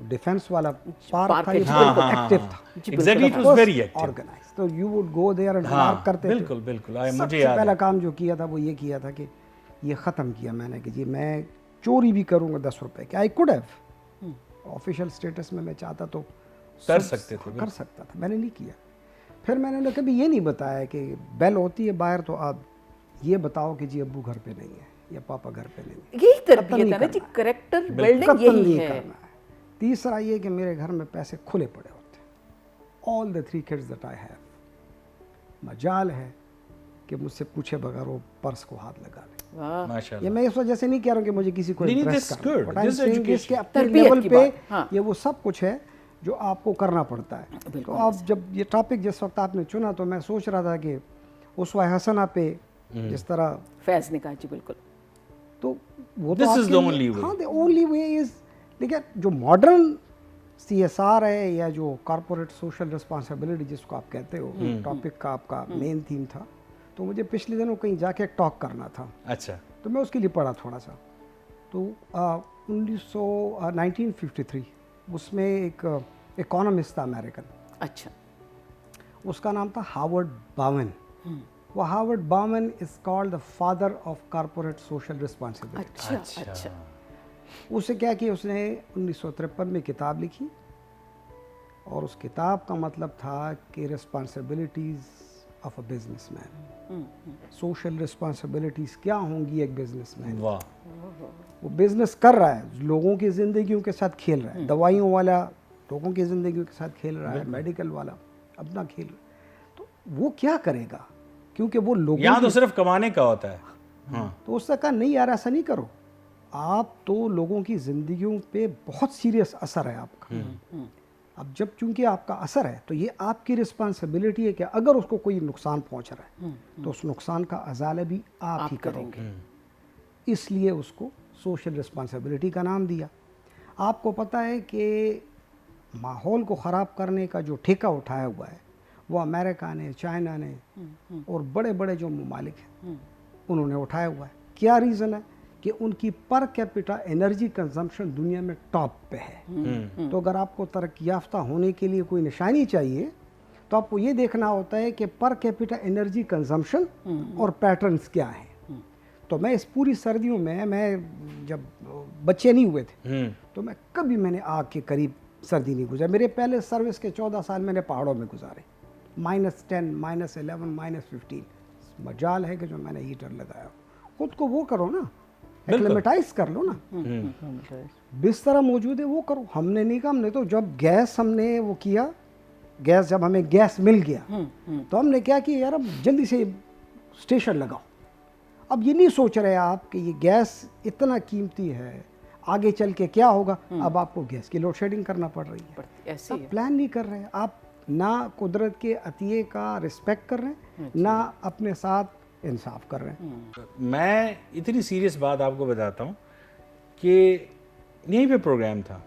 ڈیفینس والا پارک تھا یہ بالکل ایکٹیو تھا, exactly it was very active. Organise. تو you would go there and park کرتے تھے. بالکل بالکل سب مجھے سے یاد پہلا ہے. کام جو کیا تھا وہ یہ کیا تھا کہ یہ ختم کیا میں نے کہ جی میں چوری بھی کروں گا 10 روپے کے. I could have official status میں چاہتا تو کر سکتے تھے, کر سکتا تھا, میں نے نہیں کیا. پھر میں نے کبھی یہ نہیں بتایا کہ بیل ہوتی ہے باہر تو آپ یہ بتاؤ کہ جی ابو گھر پہ نہیں ہے یا پاپا گھر پہ نہیں ہے. یہی تربیت ہے نا جی, کریکٹر بلڈنگ یہی ہے. تیسرا یہ کہ میرے گھر میں پیسے کھلے پڑے ہوتے ہیں. آل the 3 kids that I have, مجال ہے کہ مجھ سے پوچھے بغیر وہ پرس کو ہاتھ لگا لے. یہ میں اس وجہ سے نہیں کہہ رہا ہوں کہ مجھے کسی کو امپریس کرنا, اس کے اپنے لیول پہ یہ وہ سب کچھ ہے جو آپ کو کرنا پڑتا ہے. تو آپ جب یہ ٹاپک جس وقت آپ نے چنا تو میں سوچ رہا تھا کہ اسوہ حسنہ پہ جس طرح فیض نے کہا جی بالکل, تو وہ تو ہاں the only way is. لیکن جو ماڈرن CSR ہے یا جو کارپوریٹ سوشل رسپانسبلٹی جس کو آپ کہتے ہو, ٹاپک کا آپ کا مین تھیم تھا, تو مجھے پچھلے دنوں کہیں جا کے ٹاک کرنا تھا. اچھا. تو میں اس کے لیے پڑھا تھوڑا سا. تو 1953 اس میں ایک اکانومسٹ تھا امیریکن. اچھا. اس کا نام تھا ہاورڈ باون. وہ ہاورڈ باون is called the father of corporate social responsibility. اچھا اچھا. اسے کیا کیا, اس نے 1953 میں کتاب لکھی اور اس کتاب کا مطلب تھا کہ responsibilities of a business man. Social responsibilities کیا ہوں گی ایک بزنس مین. وہ بزنس کر رہا ہے, لوگوں کی زندگیوں کے ساتھ کھیل رہا ہے. دوائیوں والا لوگوں کی زندگیوں کے ساتھ کھیل رہا ہے, میڈیکل والا اپنا کھیل رہا ہے. تو وہ کیا کرے گا, کیونکہ وہ لوگوں یہاں تو صرف کمانے کا ہوتا ہے. تو اس نے کہا نہیں یار ایسا نہیں کرو, آپ تو لوگوں کی زندگیوں پہ بہت سیریس اثر ہے آپ کا. اب جب چونکہ آپ کا اثر ہے تو یہ آپ کی رسپانسبلٹی ہے کہ اگر اس کو کوئی نقصان پہنچ رہا ہے تو اس نقصان کا ازالہ بھی آپ ہی کرو گے. اس لیے اس کو سوشل رسپانسبلٹی کا نام دیا. آپ کو پتہ ہے کہ ماحول کو خراب کرنے کا جو ٹھیکہ اٹھایا ہوا ہے وہ امریکہ نے, چائنا نے اور بڑے بڑے جو ممالک ہیں انہوں نے اٹھایا ہوا ہے. کیا ریزن ہے کہ ان کی پر کیپٹا انرجی کنزمپشن دنیا میں ٹاپ پہ ہے. تو اگر آپ کو ترقی یافتہ ہونے کے لیے کوئی نشانی چاہیے تو آپ کو یہ دیکھنا ہوتا ہے کہ پر کیپٹا انرجی کنزمپشن اور پیٹرنز کیا ہیں. تو میں اس پوری سردیوں میں جب بچے نہیں ہوئے تھے تو میں نے آگ کے قریب سردی نہیں گزاری. میرے پہلے سروس کے 14 سال میں نے پہاڑوں میں گزارے, -10 -11 -15. مجال ہے کہ جو میں نے ہیٹر لگایا, خود کو وہ کرو نا, ایکلیمیٹائز کر لو نا. بستر موجود ہے وہ کرو. ہم نے نہیں کہا, ہم نے تو جب گیس ہم نے وہ کیا, گیس جب ہمیں گیس مل گیا تو ہم نے کیا کہ یار اب جلدی سے اسٹیشن لگاؤ. اب یہ نہیں سوچ رہے آپ کہ یہ گیس اتنا قیمتی ہے, آگے چل کے کیا ہوگا. اب آپ کو گیس کی لوڈ شیڈنگ کرنا پڑ رہی ہے. آپ پلان نہیں کر رہے, آپ نہ قدرت کے عطیے کا رسپیکٹ کر رہے ہیں نہ اپنے ساتھ انصاف کر رہے ہیں. میں اتنی سیریس بات آپ کو بتاتا ہوں کہ یہیں پہ پروگرام تھا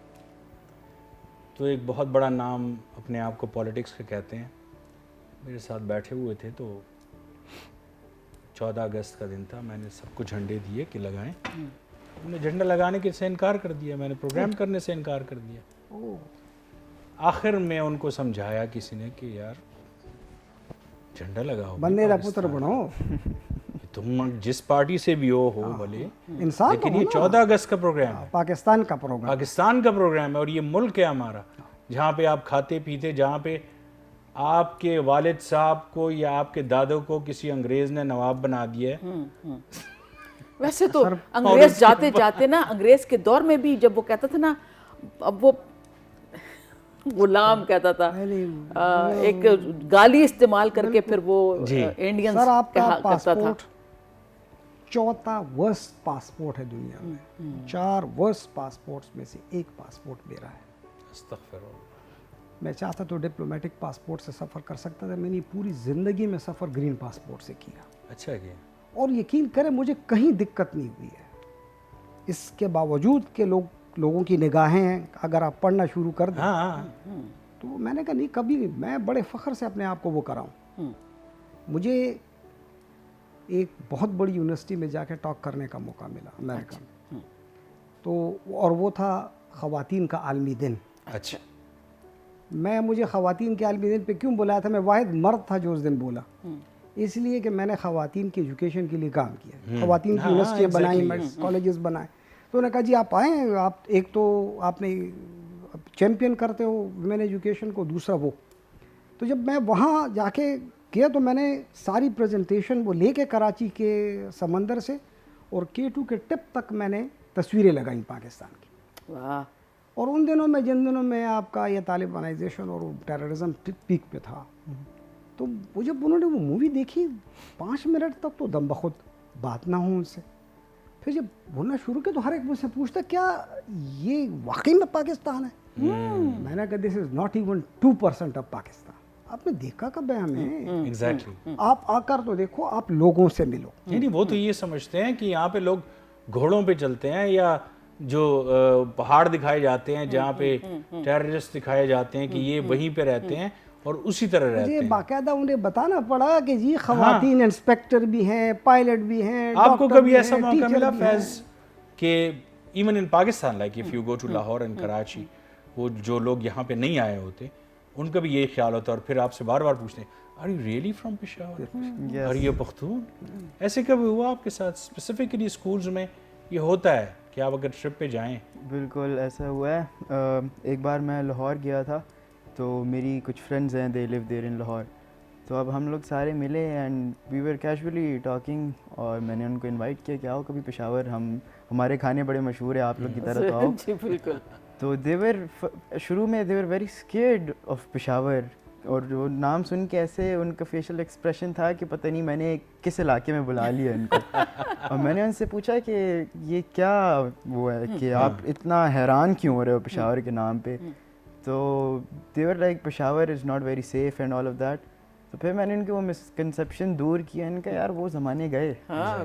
تو ایک بہت بڑا نام اپنے آپ کو پولیٹکس کا کہتے ہیں میرے ساتھ بیٹھے ہوئے تھے. تو 14 اگست کا دن تھا, میں نے سب کو جھنڈے دیے کہ لگائیں. انہوں نے جھنڈا لگانے کے سے انکار کر دیا, میں نے پروگرام کرنے سے انکار کر دیا. آخر میں ان کو سمجھایا کسی نے کہ یار جھنڈا لگاؤ, بننے کا پتر بنو, تم جس پارٹی سے بھی ہو بھلے, انسان. لیکن یہ 14 اگست کا پروگرام ہے, پاکستان کا پروگرام, پاکستان کا پروگرام ہے. اور یہ ملک ہے ہمارا, جہاں پہ آپ کھاتے پیتے, جہاں پہ آپ کے والد صاحب کو یا آپ کے دادوں کو کسی انگریز نے نواب بنا دیا ہے. ویسے تو انگریز جاتے جاتے نا, انگریز کے دور میں بھی جب وہ کہتا تھا نا, اب وہ غلام کہتا تھا, ایک گالی استعمال کر کے پھر وہ انڈینز سر آپ کا کرتا تھا. پاسپورٹ چوتھا ورسٹ پاسپورٹ ہے دنیا میں, 4 ورسٹ پاسپورٹس میں سے ایک پاسپورٹ میرا ہے. استغفر اللہ. میں چاہتا تو ڈپلومیٹک پاسپورٹ سے سفر کر سکتا تھا, میں نے پوری زندگی میں سفر گرین پاسپورٹ سے کیا. اچھا کیا. اور یقین کریں مجھے کہیں دقت نہیں ہوئی ہے, اس کے باوجود کہ لوگوں کی نگاہیں ہیں, اگر آپ پڑھنا شروع کر دیں تو میں نے کہا نہیں, کبھی میں بڑے فخر سے اپنے آپ کو وہ کراؤں. مجھے ایک بہت بڑی یونیورسٹی میں جا کے ٹاک کرنے کا موقع ملا امریکہ میں, تو اور وہ تھا خواتین کا عالمی دن. اچھا. مجھے خواتین کے عالمی دن پہ کیوں بلایا تھا, میں واحد مرد تھا جو اس دن بولا, اس لیے کہ میں نے خواتین کی ایجوکیشن کے لیے کام کیا, خواتین کی یونیورسٹیاں بنائیں, کالجز بنائے. تو انہوں نے کہا جی آپ آئیں, آپ ایک تو آپ نے چیمپئن کرتے ہو ویمن ایجوکیشن کو, دوسرا وہ. تو جب میں وہاں جا کے گیا تو میں نے ساری پریزنٹیشن وہ لے کے کراچی کے سمندر سے اور K2 کے ٹپ تک میں نے تصویریں لگائیں پاکستان کی. واہ. اور ان دنوں میں جن دنوں میں آپ کا یہ طالبانائزیشن اور ٹیررزم پیک پہ تھا, تو وہ جب انہوں نے وہ مووی دیکھی 5 منٹ تک تو دم بخود بات نہ ہوں ان سے. پھر جب بولنا شروع کیا تو ہر ایک مجھ سے پوچھتا کیا یہ واقعی میں پاکستان ہے. میں نے کہا this is not even 2% of Pakistan. آپ نے دیکھا کب ہے ہمیں؟ ایگزیکٹلی. آپ آ کر تو دیکھو, آپ لوگوں سے ملو. نہیں وہ تو یہ سمجھتے ہیں کہ یہاں پہ لوگ گھوڑوں پہ چلتے ہیں, یا جو پہاڑ دکھائے جاتے ہیں جہاں پہ ٹیررسٹ دکھائے جاتے ہیں کہ یہ وہیں پہ رہتے ہیں اور اسی طرح رہتے مجھے ہیں. باقاعدہ انہیں بتانا پڑا کہ جی خواتین انسپیکٹر بھی ہیں, پائلٹ بھی ہیں. آپ کو کبھی ایسا موقع ملا فیض کہ even in Pakistan, like if you go to Lahore and Karachi, وہ جو لوگ یہاں پہ نہیں آئے ہوتے ان کا بھی یہی خیال ہوتا ہے اور پھر آپ سے بار بار پوچھتے ہیں are you really from Peshawar, are you Pakhtun. ایسے کبھی ہوا آپ کے ساتھ اسپیسیفکلی اسکولز میں یہ ہوتا ہے کہ آپ اگر ٹرپ پہ جائیں؟ بالکل ایسا ہوا ہے. ایک بار میں لاہور گیا تھا, تو میری کچھ فرینڈز ہیں, دے لیو دیر ان لاہور. تو اب ہم لوگ سارے ملے and we were casually talking, اور میں نے ان کو انوائٹ کیا کہ آؤ کبھی پشاور, ہمارے کھانے بڑے مشہور ہیں, آپ لوگ کی طرح تو آؤ. جی بالکل. تو شروع میں they were very scared of Peshawar, اور جو نام سن کے ایسے ان کا فیشل ایکسپریشن تھا کہ پتہ نہیں میں نے کس علاقے میں بلا لیا ان کو. اور میں نے ان سے پوچھا کہ یہ کیا وہ ہے کہ آپ اتنا حیران کیوں ہو رہے ہو پشاور کے نام پہ. تو they were like Peshawar is not very safe and all of that. تو پھر میں نے ان کی وہ مسکنسیپشن دور کیا, ان کا یار وہ زمانے گئے,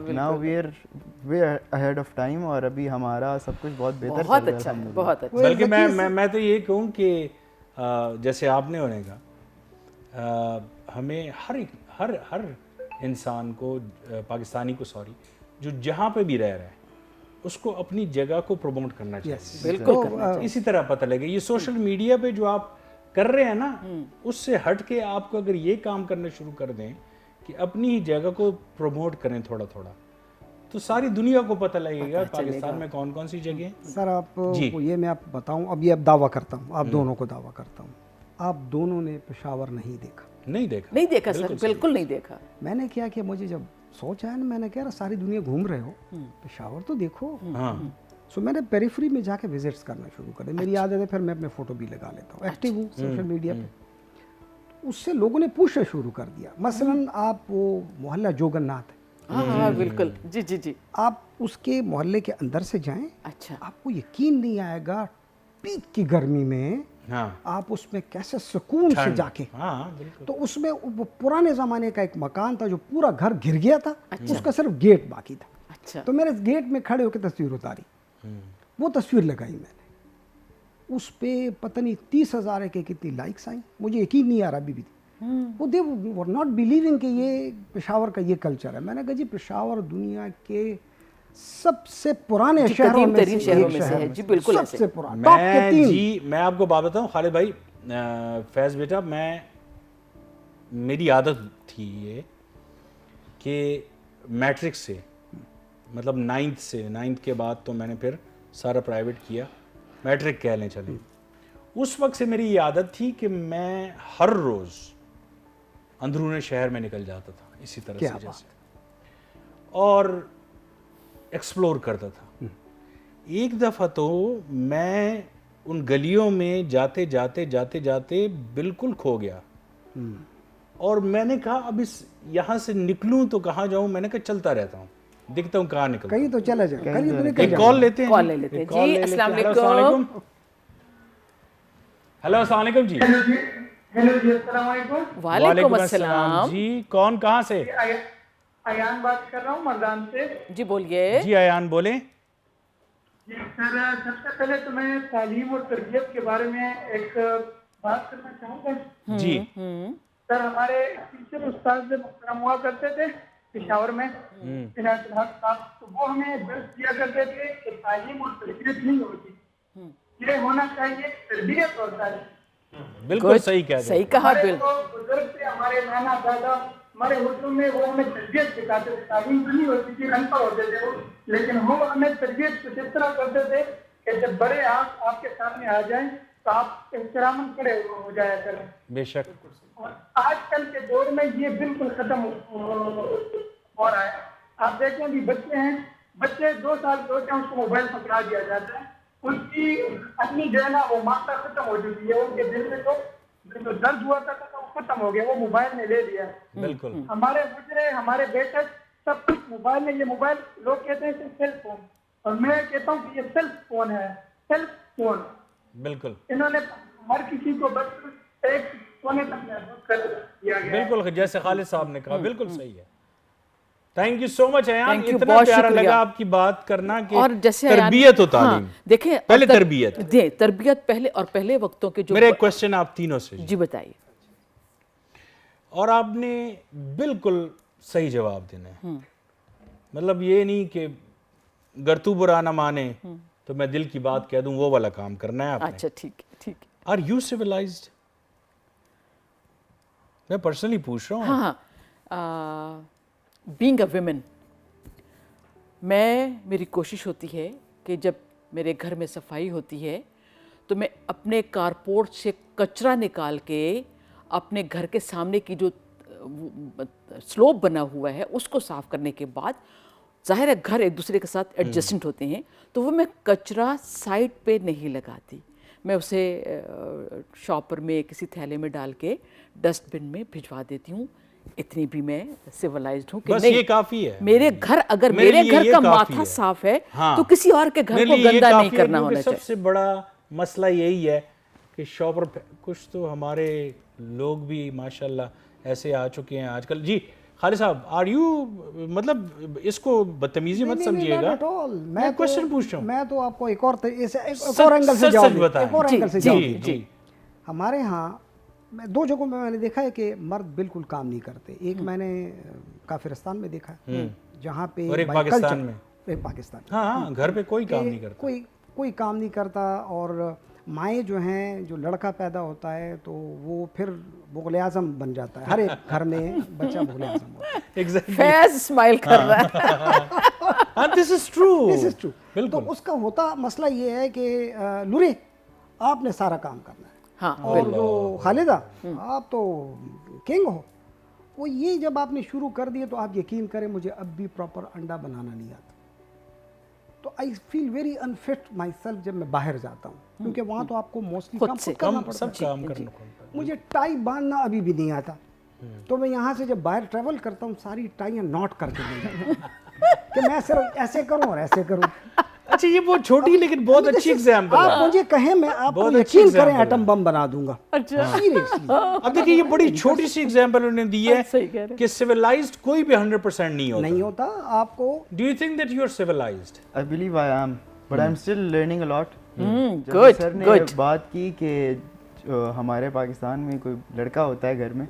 now we are ahead of time, اور ابھی ہمارا سب کچھ بہت بہتر چل رہا ہے. اچھا ہے, بہت اچھا. بلکہ میں تو یہ کہوں کہ جیسے آپ نے ہونے کا, ہمیں ہر انسان کو, پاکستانی کو جو جہاں پہ بھی رہ رہا ہے اس کو اپنی جگہ کو پروموٹ کرنا چاہیے. بالکل. اسی طرح پتہ لگے یہ سوشل میڈیا پہ جو آپ کر رہے ہیں نا, اس سے ہٹ کے آپ کو اگر یہ کام کرنا شروع کر دیں کہ اپنی ہی جگہ کو پروموٹ کریں تھوڑا تھوڑا, تو ساری دنیا کو پتہ لگے گا پاکستان میں کون کون سی جگہ ہیں. سر آپ کو یہ میں آپ بتاؤں, اب یہ اب دعویٰ کرتا ہوں, آپ دونوں کو دعویٰ کرتا ہوں, آپ دونوں نے پشاور نہیں دیکھا. نہیں دیکھا سر, بالکل نہیں دیکھا. میں نے کیا کہ مجھے جب سوچ آیا نا, میں نے کہا ساری دنیا گھوم رہے ہو, پشاور تو دیکھو. سو میں نے پیریفری میں جا کے وزٹس کرنا شروع کر دیا. میری عادت ہے پھر میں اپنے فوٹو بھی لگا لیتا ہوں, ایکٹیو ہوں سوشل میڈیا پہ. اس سے لوگوں نے پوچھنا شروع کر دیا. مثلاً آپ وہ محلہ جوگن ناتھ ہے, ہاں بالکل, جی جی جی, آپ اس کے محلے کے اندر سے جائیں, اچھا, آپ کو یقین نہیں آئے گا پیک کی گرمی میں آپ اس میں کیسے سکون سے جا کے. تو اس میں وہ پرانے زمانے کا ایک مکان تھا جو پورا گھر گر گیا تھا, اس کا صرف گیٹ باقی تھا. اچھا, تو میں نے اس گیٹ میں کھڑے ہو کے تصویر اتاری, وہ تصویر لگائی میں نے. اس پہ پتہ نہیں 30,000 کے کتنی لائکس آئیں, مجھے یقین نہیں آ رہا ابھی بھی. وہ دے ور ناٹ بلیونگ کہ یہ پشاور کا یہ کلچر ہے. میں نے کہا جی پشاور دنیا کے سب سے پرانے شہروں میں سے ہے. جی بالکل, سب سے پرانا, ٹاپ کے 3. جی میں آپ کو بات بتاؤں خالد بھائی, فیض بیٹا, میری عادت تھی یہ کہ میٹرک سے, مطلب 9th کے بعد تو میں نے پھر سارا پرائیویٹ کیا, میٹرک کہہ لیں چلیں. اس وقت سے میری یہ عادت تھی کہ میں ہر روز اندرون شہر میں نکل جاتا تھا اسی طرح سے جیسے, اور ایکسپلور کرتا تھا. ایک دفعہ تو میں ان گلیوں میں جاتے جاتے جاتے جاتے بالکل کھو گیا, اور میں نے کہا اب اس یہاں سے نکلوں تو کہاں جاؤں, میں نے کہا چلتا رہتا ہوں, دیکھتا ہوں کہاں نکلتا کہیں ہوں. تو چلا جائے, کہیں تو نکل ایک جائے. کال لیتے ہیں, کال لے لیتے ہیں. جی السلام علیکم. ہیلو السلام علیکم جی. ہیلو جی السلام علیکم. وعلیکم السلام جی, کون کہاں سے؟ ایان بات کر رہا ہوں مردان سے. جی بولیے. جی ایان بولیں. جی سر, سب سے پہلے تو میں تعلیم اور تربیت کے بارے میں ایک بات کرنا چاہوں گا. جی سر, ہمارے ٹیچر استاد محترم ہوا کرتے تھے پشاور میں, عنایت الحق صاحب, تو وہ ہمیں درس دیا کرتے تھے کہ تعلیم اور تربیت نہیں ہوتی, یہ ہونا چاہیے تربیت اور تعلیم. بالکل صحیح کہہ رہے ہیں. صحیح کہا. ہمارے جو بزرگ تھے, ہمارے نانا دادا, ہمارے اردو میں وہ ہمیں تربیت سکھاتے تھے. تعلیم تو نہیں ہوتی تھی, ان پڑھ ہوتے تھے وہ, لیکن وہ ہمیں تربیت کچھ اس طرح کرتے تھے کہ جب بڑے آپ کے سامنے آ جائیں تو آپ احترام کھڑے ہو جایا کریں. بے شک. اور آج کل کے دور میں یہ بالکل ختم ہو رہا ہے. آپ دیکھیں ابھی بچے ہیں, بچے 2 سال کے ہوتے ہیں, اس کو موبائل پکڑا دیا جاتا ہے, اس کی اپنی جو ہے نا وہ مادہ ختم ہو چکی ہے, ان کے دل میں جو درد ہوا تھا وہ ختم ہو گیا, وہ موبائل نے لے لیا. بالکل. ہمارے گزرے, ہمارے بیٹے, سب کچھ موبائل میں. یہ موبائل لوگ کہتے ہیں سیل فون, اور میں کہتا ہوں کہ یہ سیلف فون ہے, سیلف فون. بالکل انہوں نے ہر کسی کو بس ایک کونے تک محفوظ کر دیا گیا. بالکل جیسے خالد صاحب نے کہا, بالکل صحیح ہے. Thank you so much Ayan, Thank you, اتنا بہت پیارا شکریہ. لگا آپ کی بات کرنا کہ اور جیسے تربیت و تعلیم. دیکھیں پہلے تربیت. تربیت پہلے, اور پہلے وقتوں کے جو میرا ایک کوشچن آپ تینوں سے. جی بتائیے. اور آپ نے بالکل صحیح جواب دینا ہے, مطلب یہ نہیں کہ گر تو برا نہ مانے تو میں دل کی بات کہہ دوں, وہ والا کام کرنا ہے آپ نے. اچھا ٹھیک ہے, ٹھیک ہے. Are you civilized? میں پرسنلی پوچھ رہا ہوں. ہاں, بینگ اے ویمن, میری کوشش ہوتی ہے کہ جب میرے گھر میں صفائی ہوتی ہے تو میں اپنے کارپورٹ سے کچرا نکال کے اپنے گھر کے سامنے کی جو سلوپ بنا ہوا ہے اس کو صاف کرنے کے بعد, ظاہر ہے گھر ایک دوسرے کے ساتھ ایڈجسٹنٹ ہوتے ہیں, تو وہ میں کچرا سائڈ پہ نہیں لگاتی, میں اسے شاپر میں کسی تھیلے میں ڈال کے ڈسٹ بن میں بھجوا دیتی ہوں. اتنی بھی میں سیولائزڈ ہوں کہ بس نہیں, یہ کافی ہے. میرے گھر, اگر میرے گھر کا ماتھا صاف ہے تو کسی اور کے گھر کو گندا نہیں کرنا ہونا چاہیے. سب سے بڑا مسئلہ یہی ہے کہ شاپر کچھ تو ہمارے لوگ بھی ماشاءاللہ ایسے آ چکے ہیں آج کل. جی خالد صاحب, آر یو, مطلب اس کو بدتمیزی مت سمجھیے گا, میں کوشچن پوچھ رہا ہوں. میں تو آپ کو ایک اور اینگل سے جواب دوں, ایک اور اینگل سے جواب دوں. جی. ہمارے ہاں 2 جگہوں میں نے دیکھا ہے کہ مرد بالکل کام نہیں کرتے. ایک میں نے کافرستان میں دیکھا ہے جہاں پہ, اور ایک پاکستان میں. ایک پاکستان, ہاں, گھر پہ کوئی کام نہیں کرتا, کوئی کام نہیں کرتا. اور مائیں جو ہیں, جو لڑکا پیدا ہوتا ہے تو وہ پھر مغل اعظم بن جاتا ہے. ہر ایک گھر میں بچہ مغل اعظم ہوتا ہے. فیض اسمائل کر رہا ہے. دس از ٹرو. تو اس کا ہوتا مسئلہ یہ ہے کہ لورے آپ نے سارا کام کرنا ہے, اور جو خالدہ آپ تو کنگ ہو, وہ یہ جب آپ نے شروع کر دیے تو آپ یقین کریں مجھے اب بھی پراپر انڈا بنانا نہیں آتا. تو آئی فیل ویری انفٹ مائی سیلف جب میں باہر جاتا ہوں, کیونکہ وہاں تو آپ کو موسٹلی کام خود کرنا پڑتا ہے. مجھے ٹائی باندھنا ابھی بھی نہیں آتا, تو میں یہاں سے جب باہر ٹریول کرتا ہوں ساری ٹائیاں نوٹ کر کے لے جاتا ہوں کہ میں صرف ایسے کروں اور ایسے کروں. اچھا, یہ بہت چھوٹی لیکن بہت اچھی ایگزامپل ہے. آپ مجھے کہیں میں آپ کو یقین کریں ایٹم بم بنا دوں گا. اب دیکھیں یہ بڑی چھوٹی سی ایگزامپل انہوں نے دی ہے کہ سیولائزڈ کوئی بھی 100% نہیں ہوتا. آپ کو do you think that you are civilized? I believe I am, but I am still learning a lot. Good. Sir نے بات کی کہ ہمارے پاکستان میں کوئی لڑکا ہوتا ہے گھر میں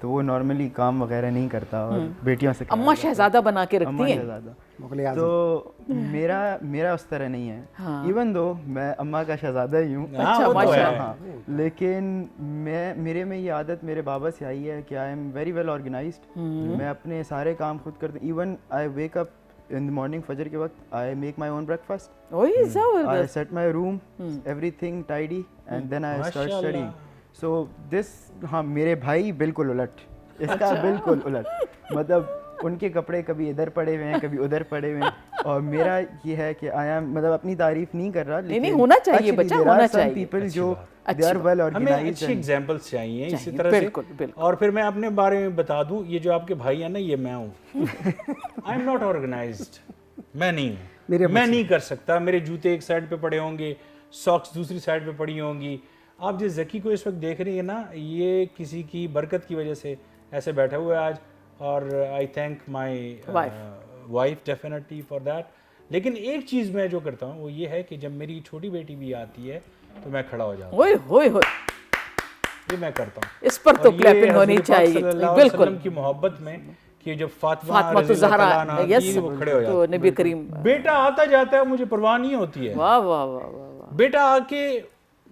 تو وہ نارملی کام وغیرہ نہیں کرتا اور بیٹیوں سے اماں شہزادہ بنا کے رکھتی ہیں. تو میرا اس طرح نہیں ہے, ایون دو میں اماں کا شہزادہ ہی ہوں, لیکن میرے میں یہ عادت میرے بابا سے آئی ہے کہ I am very well organized. میں اپنے سارے کام خود کرتا ہوں. Even I wake up in the morning فجر کے وقت I make my own breakfast. I set my room, everything tidy and then I start studying. So this, ہاں میرے بھائی بالکل الٹ, اس کا بالکل الٹ, مطلب ان کے کپڑے کبھی ادھر پڑے ہوئے ہیں کبھی ادھر پڑے ہوئے ہیں, اور میرا یہ ہے کہ آیا مطلب اپنی تعریف نہیں کر رہا, نہیں ہونا چاہیے بچہ, ہونا چاہیے پیپل جو دے آر ویل ہمیں آرگنائزڈ. اچھی ایگزامپلس چاہیے اسی طرح سے. اور پھر میں اپنے بارے میں بتا دوں, یہ جو آپ کے بھائی ہیں نا, یہ میں ہوں. آئی ایم ناٹ آرگنائزڈ, میں نہیں ہوں, میں نہیں کر سکتا. میرے جوتے ایک سائڈ پہ پڑے ہوں گے, ساکس دوسری سائڈ پہ پڑی ہوں گی. آپ جس ذکی کو اس وقت دیکھ رہی ہیں نا, یہ کسی کی برکت کی وجہ سے ایسے بیٹھا ہوا ہے آج, اور I thank my wife definitely for that. لیکن ایک چیز میں جو کرتا ہوں وہ یہ ہے کہ جب میری چھوٹی بیٹی بھی آتی ہے تو میں کھڑا ہو جاتا ہوں. ہوئے یہ میں کرتا ہوں, اس پر تو کلیپنگ ہونی چاہیے. بالکل کی محبت میں کہ جب فاطمہ زہرا وہ کھڑے ہو جاتے نبی کریم, بیٹا آتا جاتا ہے مجھے پرواہ نہیں ہوتی ہے. واہ واہ واہ, بیٹا آ کے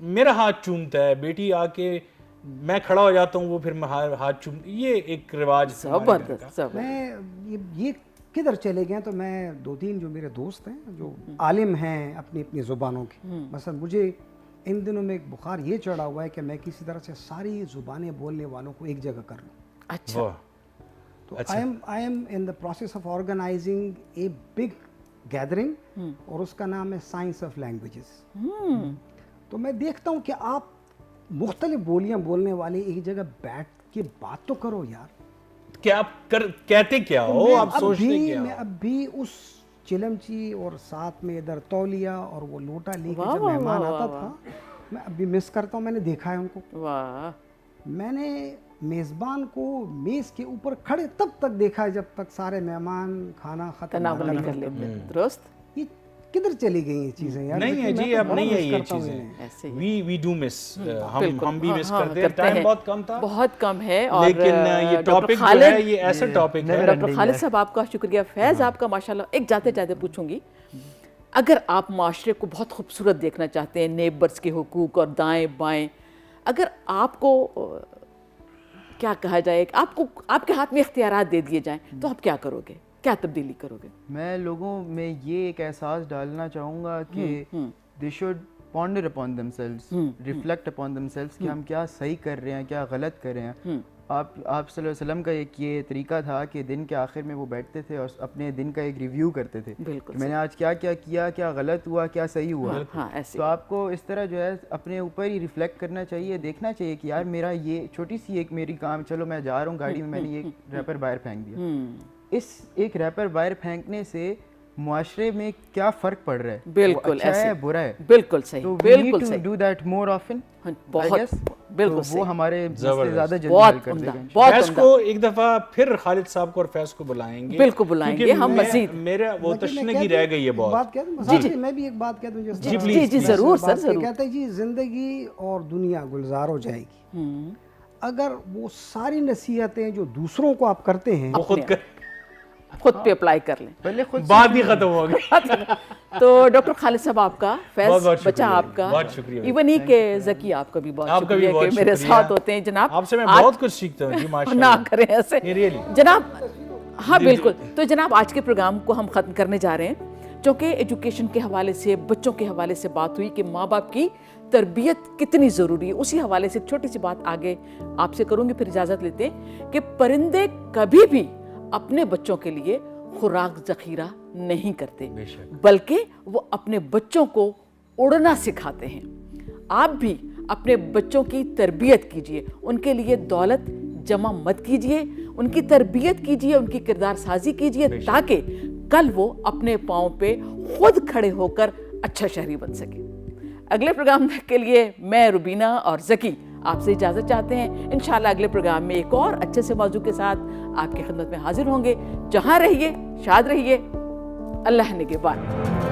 میرا ہاتھ چومتا ہے, بیٹی آ کے میں کھڑا ہو جاتا ہوں وہ پھر ہاتھ چوم. یہ ایک رواج زبردست. میں یہ کدھر چلے گئے تو میں 2-3 جو میرے دوست ہیں جو عالم ہیں اپنی اپنی زبانوں کے, مثلا مجھے ان دنوں میں ایک بخار یہ چڑھا ہوا ہے کہ میں کسی طرح سے ساری زبانیں بولنے والوں کو ایک جگہ کر لوں. اچھا, تو I am in the process of organizing a big gathering, اور اس کا نام ہے سائنس آف لینگویجز. تو میں دیکھتا ہوں کہ آپ مختلف بولیاں بولنے والے ایک جگہ بیٹھ کے بات تو کرو یار. کیا آپ کہتے کیا ہو, آپ سوچتے کیا ہو. میں اب بھی اس چلمچی اور ساتھ میں ادھر تولیہ اور وہ لوٹا لے کے جب مہمان آتا تھا, میں اب بھی مس کرتا ہوں. میں نے دیکھا ہے ان کو, میں نے میزبان کو میز کے اوپر کھڑے تب تک دیکھا ہے جب تک سارے مہمان کھانا ختم نہیں کر لیتے. درست. یہ کدھر چلی گئی یہ چیزیں یار؟ نہیں ہے جی, اب نہیں ہے یہ چیزیں. وی ڈو مس, ہم بھی مس کرتے ہیں. ٹائم بہت کم تھا, بہت کم ہے. اور لیکن یہ ٹاپک جو ہے یہ ایسا ٹاپک ہے. ڈاکٹر خالد صاحب آپ کا شکریہ. فیض آپ کا ماشاءاللہ. ایک جاتے جاتے پوچھوں گی, اگر آپ معاشرے کو بہت خوبصورت دیکھنا چاہتے ہیں, نیبرز کے حقوق اور دائیں بائیں, اگر آپ کو کیا کہا جائے, آپ کے ہاتھ میں اختیارات دے دیے جائیں تو آپ کیا کرو گے, کیا تبدیلی کرو گے؟ میں لوگوں میں یہ ایک احساس ڈالنا چاہوں گا کہ they should ponder upon them selves, reflect upon them selves کہ ہم کیا صحیح کر رہے ہیں, کیا غلط کر رہے ہیں. آپ صلی اللہ علیہ وسلم کا ایک یہ طریقہ تھا کہ دن کے آخر میں وہ بیٹھتے تھے اور اپنے دن کا ایک ریویو کرتے تھے کہ میں نے آج کیا کیا, کیا غلط ہوا, کیا صحیح ہوا. تو آپ کو اس طرح جو ہے اپنے اوپر ہی ریفلیکٹ کرنا چاہیے, دیکھنا چاہیے کہ یار میرا یہ چھوٹی سی ایک میری کام, چلو میں جا رہا ہوں گاڑی میں, میں نے یہ ریپر باہر پھینک دیا. اس ایک ریپر باہر پھینکنے سے معاشرے میں کیا فرق پڑ رہا ہے, بالکل اچھا ہے بالکل ہے, بالکل صحیح, تو بالکل صحیح. ڈو دیٹ مور آفن, بہت بالکل صحیح, وہ ہمارے زیادہ جلدی حل کر دے گا. فیض کو ایک دفعہ پھر خالد صاحب کو اور فیض کو بلائیں گے, بالکل بلائیں گے ہم مزید. میرا وہ تشنگی رہ گئی ہے بہت. بات کہہ دوں, میں بھی ایک بات کہہ دوں. جی جی ضرور سر, ضرور. کہتے ہیں جی زندگی اور دنیا گلزار ہو جائے گی اگر وہ ساری نصیحتیں جو دوسروں کو آپ کرتے ہیں خود پہ اپلائی کر لیں, پہلے خود بات ہی ختم ہو گئی. تو ڈاکٹر خالد صاحب آپ کا, فیض بچہ آپ کا, ایون ہی کہ ذکی آپ کا بھی بہت شکریہ کہ میرے ساتھ ہوتے ہیں. جناب آپ سے میں بہت کچھ سیکھتا ہوں جی, ماشاءاللہ. نہ کریں ایسے جناب. ہاں بالکل. تو جناب آج کے پروگرام کو ہم ختم کرنے جا رہے ہیں, چونکہ ایجوکیشن کے حوالے سے, بچوں کے حوالے سے بات ہوئی کہ ماں باپ کی تربیت کتنی ضروری ہے. اسی حوالے سے چھوٹی سی بات آگے آپ سے کروں گی, پھر اجازت لیتے ہیں کہ پرندے کبھی بھی اپنے بچوں کے لیے خوراک ذخیرہ نہیں کرتے, بلکہ وہ اپنے بچوں کو اڑنا سکھاتے ہیں. آپ بھی اپنے بچوں کی تربیت کیجئے, ان کے لیے دولت جمع مت کیجئے, ان کی تربیت کیجئے, ان کی کردار سازی کیجئے, تاکہ کل وہ اپنے پاؤں پہ خود کھڑے ہو کر اچھا شہری بن سکے. اگلے پروگرام کے لیے میں روبینہ اور ذکی آپ سے اجازت چاہتے ہیں. انشاءاللہ اگلے پروگرام میں ایک اور اچھے سے موضوع کے ساتھ آپ کی خدمت میں حاضر ہوں گے. جہاں رہیے شاد رہیے. اللہ نگہبان.